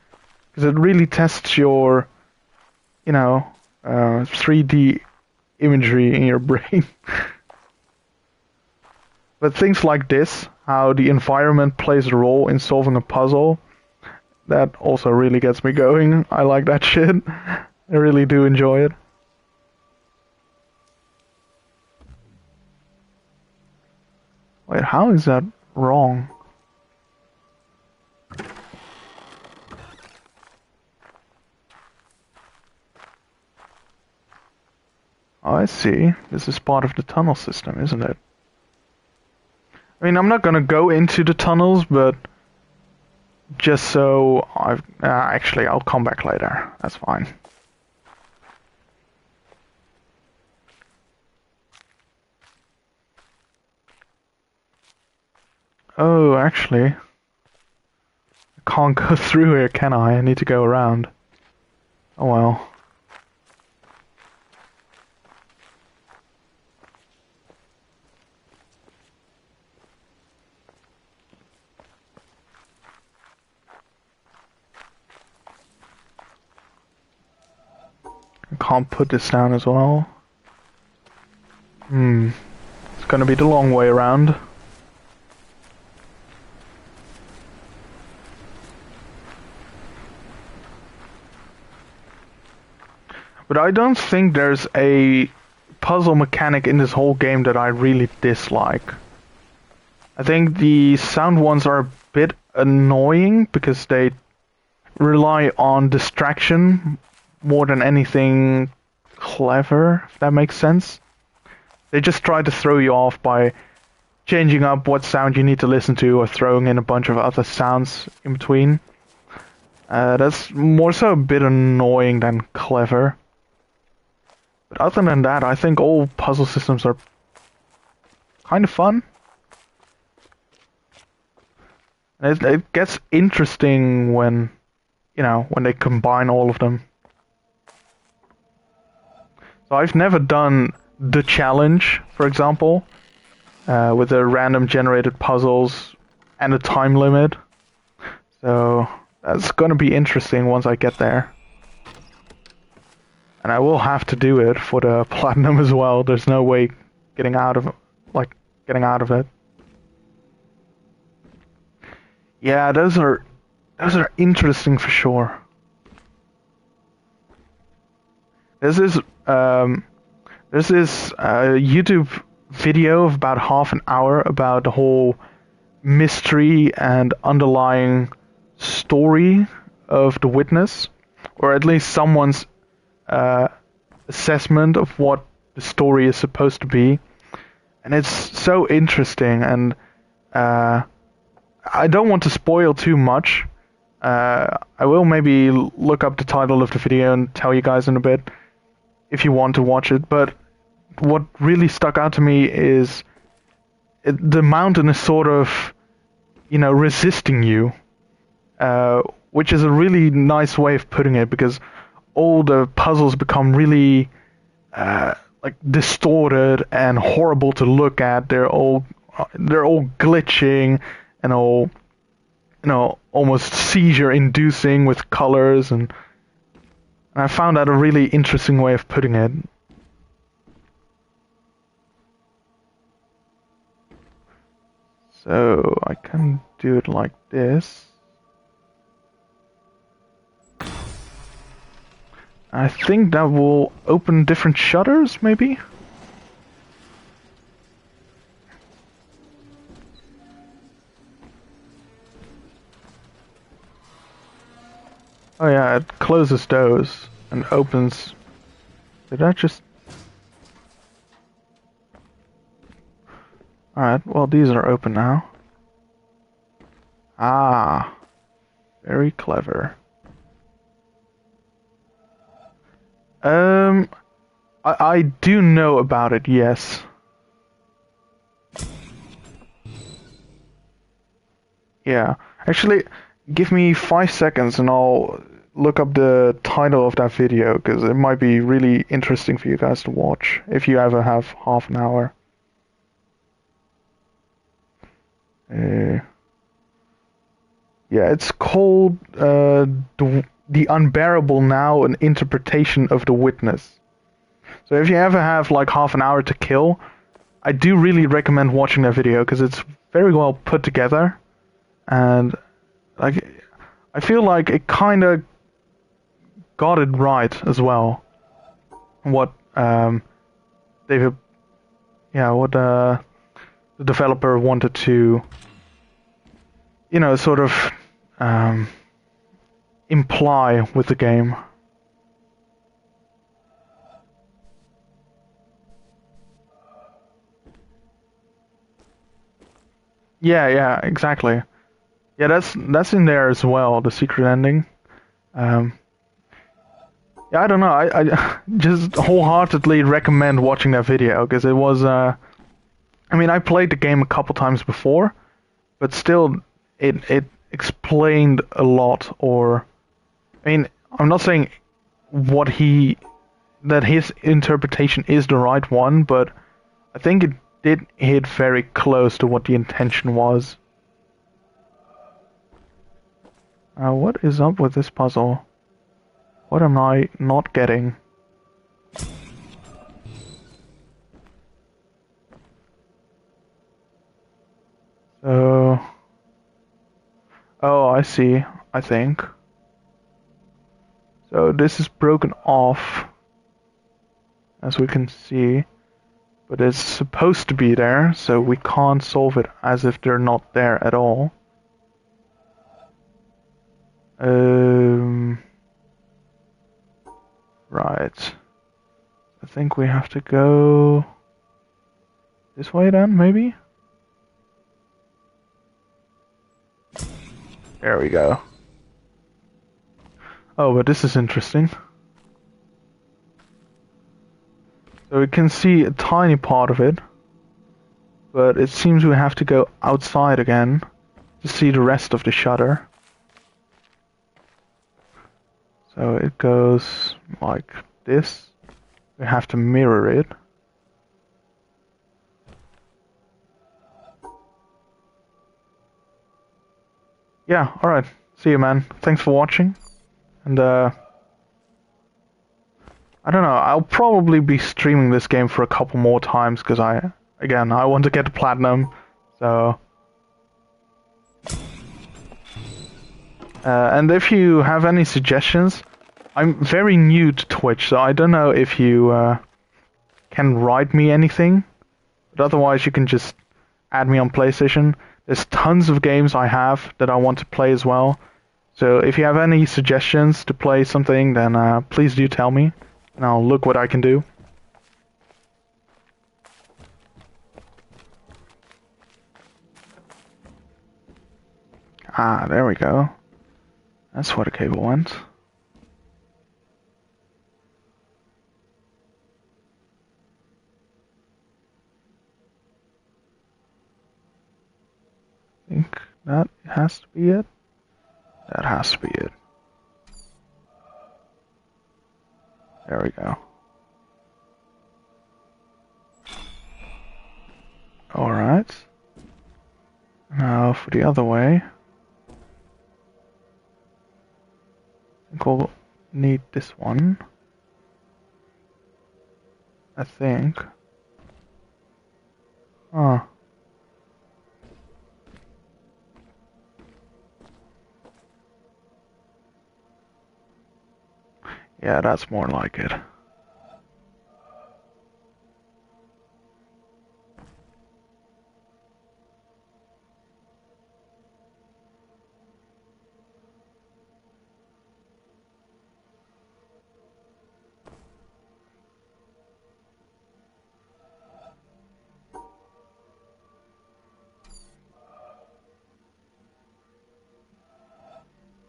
because it really tests your, 3D imagery in your brain. But things like this, how the environment plays a role in solving a puzzle, that also really gets me going. I like that shit. I really do enjoy it. Wait, how is that wrong? Oh, I see. This is part of the tunnel system, isn't it? I mean, I'm not gonna go into the tunnels, but just so actually, I'll come back later. That's fine. Oh, actually, I can't go through here, can I? I need to go around. Oh well. I can't put this down as well. It's gonna be the long way around. But I don't think there's a puzzle mechanic in this whole game that I really dislike. I think the sound ones are a bit annoying because they rely on distraction more than anything clever, if that makes sense. They just try to throw you off by changing up what sound you need to listen to or throwing in a bunch of other sounds in between. That's more so a bit annoying than clever. But other than that, I think all puzzle systems are kind of fun. It gets interesting when, when they combine all of them. So I've never done the challenge, for example, with the random generated puzzles and a time limit. So that's gonna be interesting once I get there. And I will have to do it for the platinum as well. There's no way getting out of it. Yeah, those are interesting for sure. There's this YouTube video of about half an hour about the whole mystery and underlying story of The Witness, or at least someone's assessment of what the story is supposed to be, and it's so interesting. And I don't want to spoil too much. I will maybe look up the title of the video and tell you guys in a bit if you want to watch it. But what really stuck out to me is the mountain is sort of resisting you, which is a really nice way of putting it because all the puzzles become really like distorted and horrible to look at. They're all glitching and all almost seizure inducing with colors, and I found that a really interesting way of putting it. So I can do it like this. I think that will open different shutters, maybe? Oh yeah, it closes those and opens... Did I just... Alright, well these are open now. Ah, very clever. I do know about it, yes. Yeah. Actually, give me 5 seconds and I'll look up the title of that video, because it might be really interesting for you guys to watch, if you ever have half an hour. Yeah, it's called The Unbearable Now, an interpretation of The Witness. So if you ever have like half an hour to kill, I do really recommend watching that video because it's very well put together, and like I feel like it kind of got it right as well. What David, yeah, what the developer wanted to, sort of imply with the game. Yeah, exactly. Yeah, that's in there as well, the secret ending. Yeah, I don't know. I just wholeheartedly recommend watching that video because it was. I mean, I played the game a couple times before, but still, it explained a lot. Or, I mean, I'm not saying that his interpretation is the right one, but I think it did hit very close to what the intention was. What is up with this puzzle? What am I not getting? So... Oh, I see, I think. So this is broken off, as we can see, but it's supposed to be there, so we can't solve it as if they're not there at all. Right. I think we have to go this way then, maybe? There we go. Oh, but this is interesting. So we can see a tiny part of it, but it seems we have to go outside again to see the rest of the shutter. So it goes like this. We have to mirror it. Yeah, alright. See you, man. Thanks for watching. And, I don't know, I'll probably be streaming this game for a couple more times, because I want to get the platinum, so... and if you have any suggestions, I'm very new to Twitch, so I don't know if you can write me anything, but otherwise you can just add me on PlayStation. There's tons of games I have that I want to play as well, so if you have any suggestions to play something, then please do tell me, and I'll look what I can do. Ah, there we go. That's where the cable went. I think That has to be it. That has to be it. There we go. Alright. Now for the other way. I think we'll need this one. I think. Huh. Yeah, that's more like it.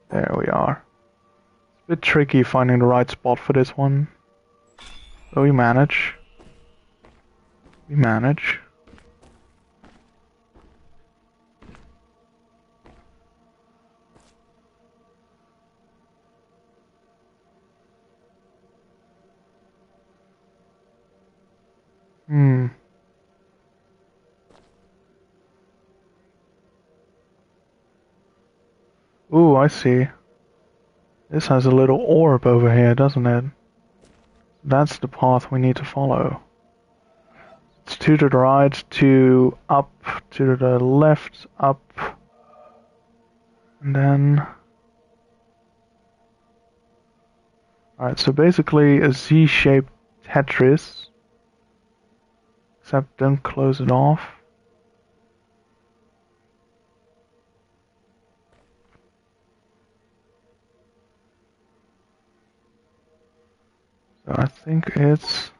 There we are. It's a bit tricky finding the right spot for this one. But we manage. We manage. Hmm. Ooh, I see. This has a little orb over here, doesn't it? That's the path we need to follow. It's two to the right, two up, to the left, up, and then... Alright, so basically a Z-shaped Tetris, except don't close it off. So I think it's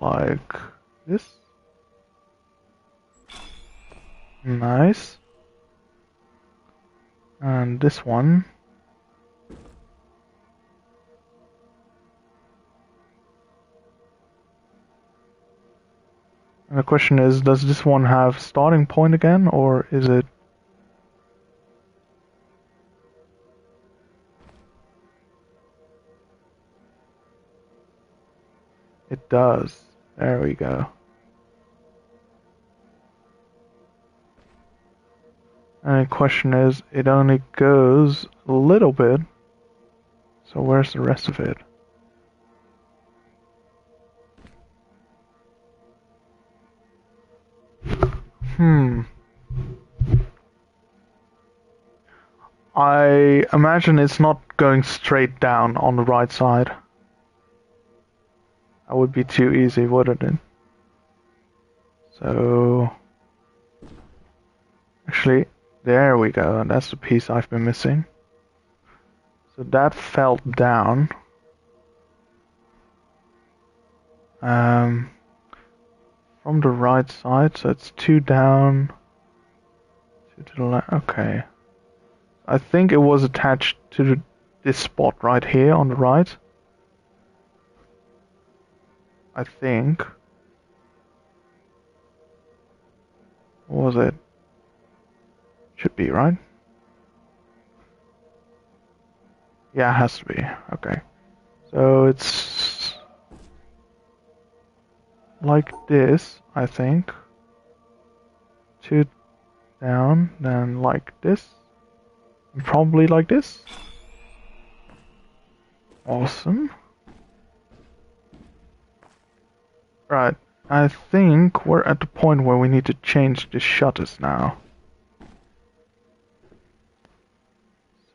like this. Nice. And this one. And the question is, does this one have starting point again, or is it... It does. There we go. And the question is, it only goes a little bit. So where's the rest of it? I imagine it's not going straight down on the right side. That would be too easy, wouldn't it? So... Actually, there we go, and that's the piece I've been missing. So that fell down. From the right side, so it's two down, two to the left. Okay. I think it was attached to this spot right here on the right. I think. What was it? Should be, right? Yeah, it has to be. Okay. So it's like this, I think. Two down, then like this. And probably like this. Awesome. Right. I think we're at the point where we need to change the shutters now.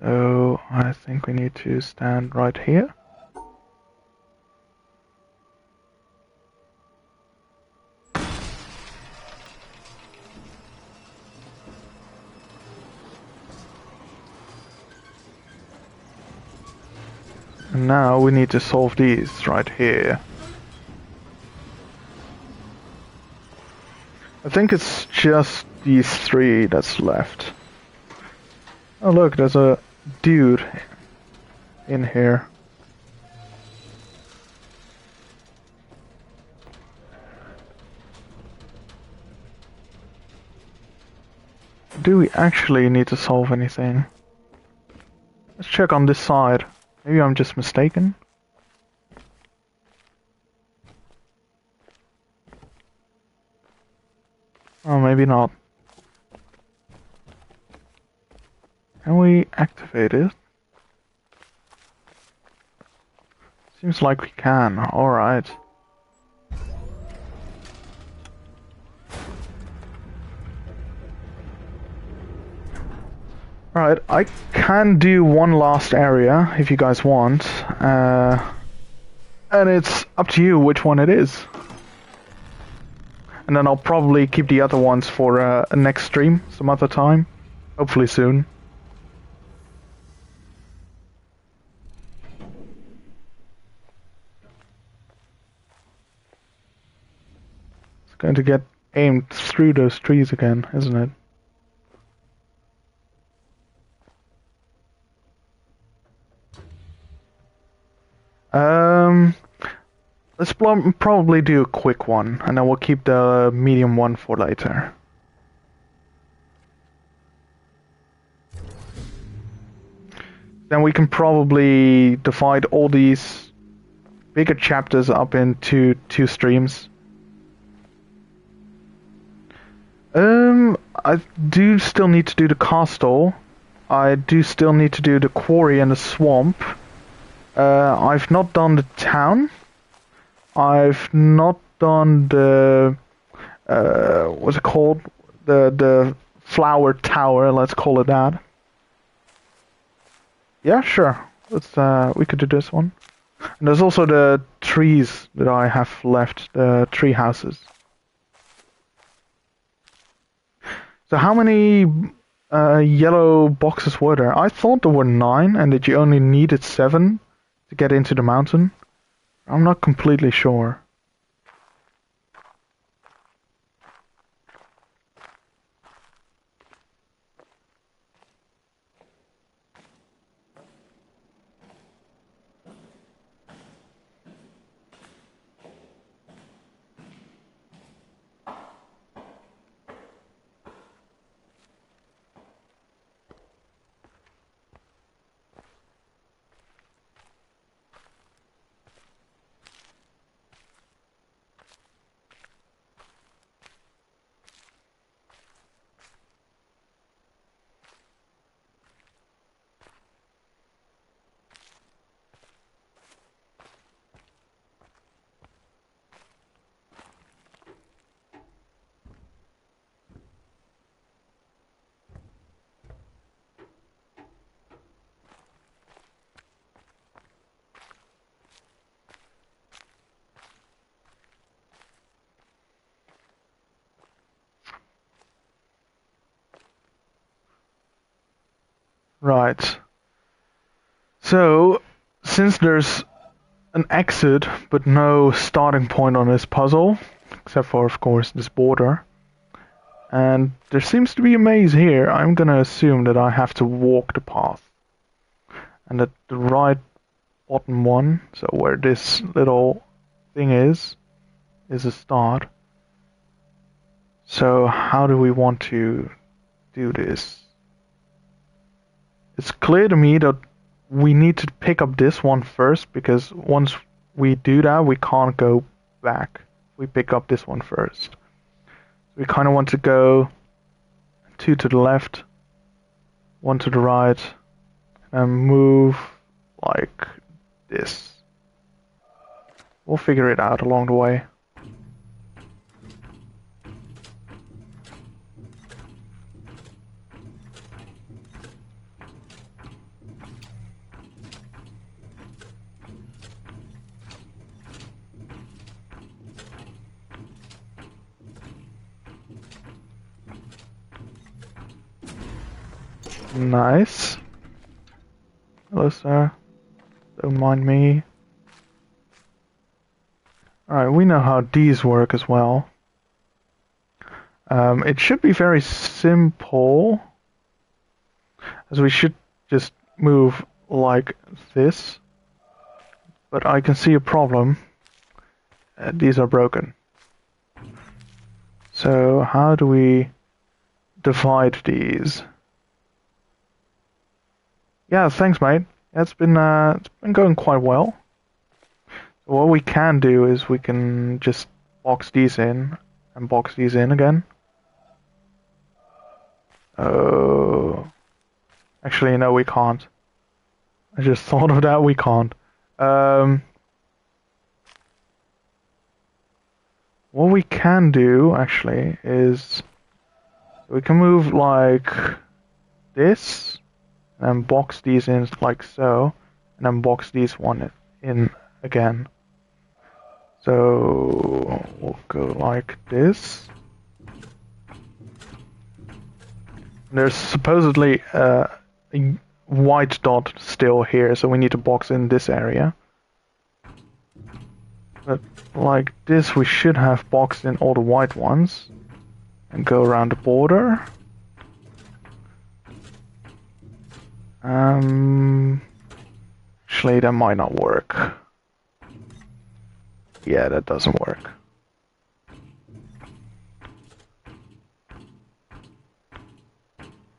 So I think we need to stand right here. And now we need to solve these right here. I think it's just these three that's left. Oh look, there's a dude in here. do we actually need to solve anything? Let's check on this side. Maybe I'm just mistaken. Oh, maybe not. Can we activate it? Seems like we can. Alright. Alright, I can do one last area if you guys want. And it's up to you which one it is. And then I'll probably keep the other ones for a next stream some other time. Hopefully soon. It's going to get aimed through those trees again, isn't it? Let's probably do a quick one, and then we'll keep the medium one for later. Then we can probably divide all these bigger chapters up into 2 streams. I do still need to do the castle. I do still need to do the quarry and the swamp. I've not done the town. I've not done the what's it called? The flower tower, let's call it that. Yeah, sure. Let's we could do this one. And there's also the trees that I have left, the tree houses. So how many yellow boxes were there? I thought there were 9 and that you only needed 7 to get into the mountain. I'm not completely sure. Right. So, since there's an exit but no starting point on this puzzle, except for, of course, this border, and there seems to be a maze here, I'm gonna assume that I have to walk the path. And at the right bottom one, so where this little thing is a start. So how do we want to do this? It's clear to me that we need to pick up this one first, because once we do that, we can't go back. We pick up this one first. We kind of want to go 2 to the left, 1 to the right, and move like this. We'll figure it out along the way. Nice. Hello, sir. Don't mind me. Alright, we know how these work as well. It should be very simple, as we should just move like this. But I can see a problem. These are broken. So how do we... divide these. Yeah, thanks, mate. It's been going quite well. So what we can do is we can just box these in and box these in again. Oh, actually, no, we can't. I just thought of that. We can't. What we can do actually is we can move like this, and then box these in like so, and then box these one in again. So we'll go like this. There's supposedly a white dot still here, so we need to box in this area. But like this, we should have boxed in all the white ones and go around the border. Actually, that might not work. Yeah, that doesn't work.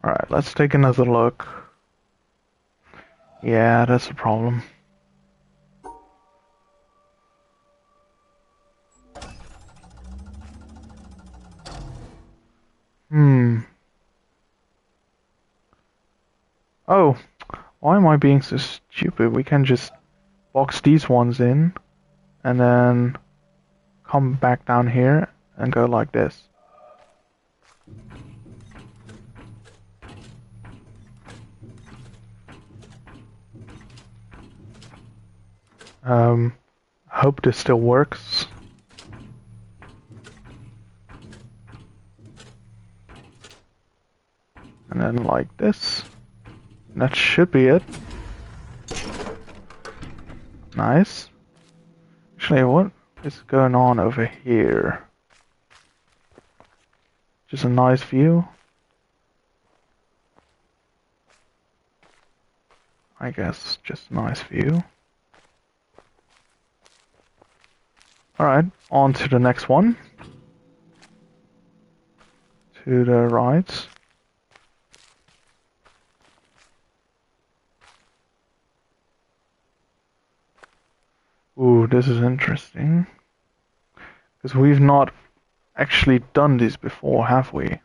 Alright, let's take another look. Yeah, that's a problem. Oh, why am I being so stupid? We can just box these ones in and then come back down here and go like this. Hope this still works. And then like this. That should be it. Nice. Actually, what is going on over here? Just a nice view. I guess just a nice view. Alright, on to the next one. To the right. Ooh, this is interesting. Because we've not actually done this before, have we?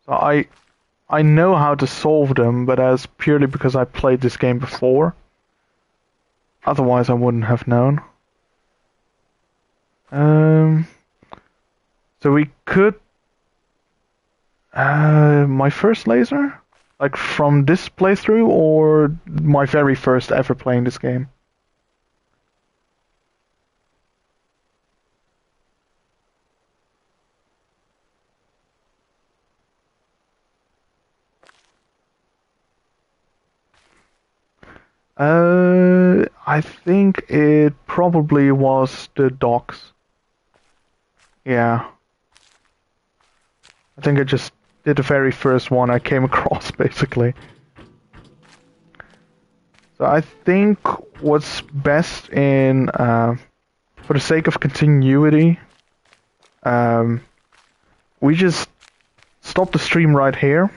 So I know how to solve them, but that's purely because I played this game before. Otherwise I wouldn't have known. So we could... my first laser? Like from this playthrough, or my very first ever playing this game? I think it probably was the docks. Yeah. I think I just did the very first one I came across, basically. So I think what's best in, for the sake of continuity, we just stop the stream right here,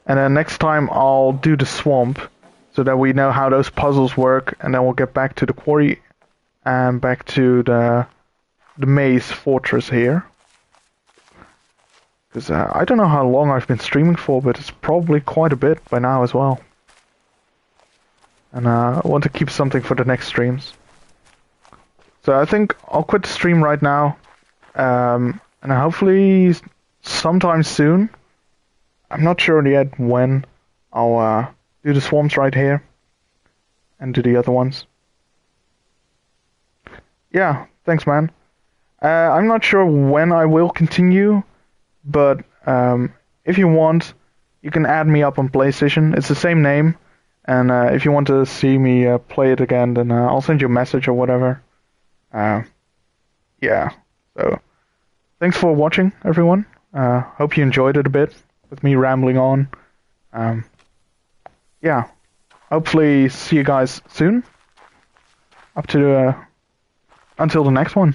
and then next time I'll do the swamp, so that we know how those puzzles work, and then we'll get back to the quarry and back to the maze fortress here. Because I don't know how long I've been streaming for, but it's probably quite a bit by now as well. And I want to keep something for the next streams. So I think I'll quit the stream right now. And hopefully sometime soon, I'm not sure yet when, I'll do the swamps right here. And do the other ones. Yeah, thanks, man. I'm not sure when I will continue, but if you want, you can add me up on PlayStation. It's the same name, and if you want to see me play it again, then I'll send you a message or whatever. Yeah, so thanks for watching, everyone. Hope you enjoyed it a bit with me rambling on. Yeah, hopefully see you guys soon. Until the next one.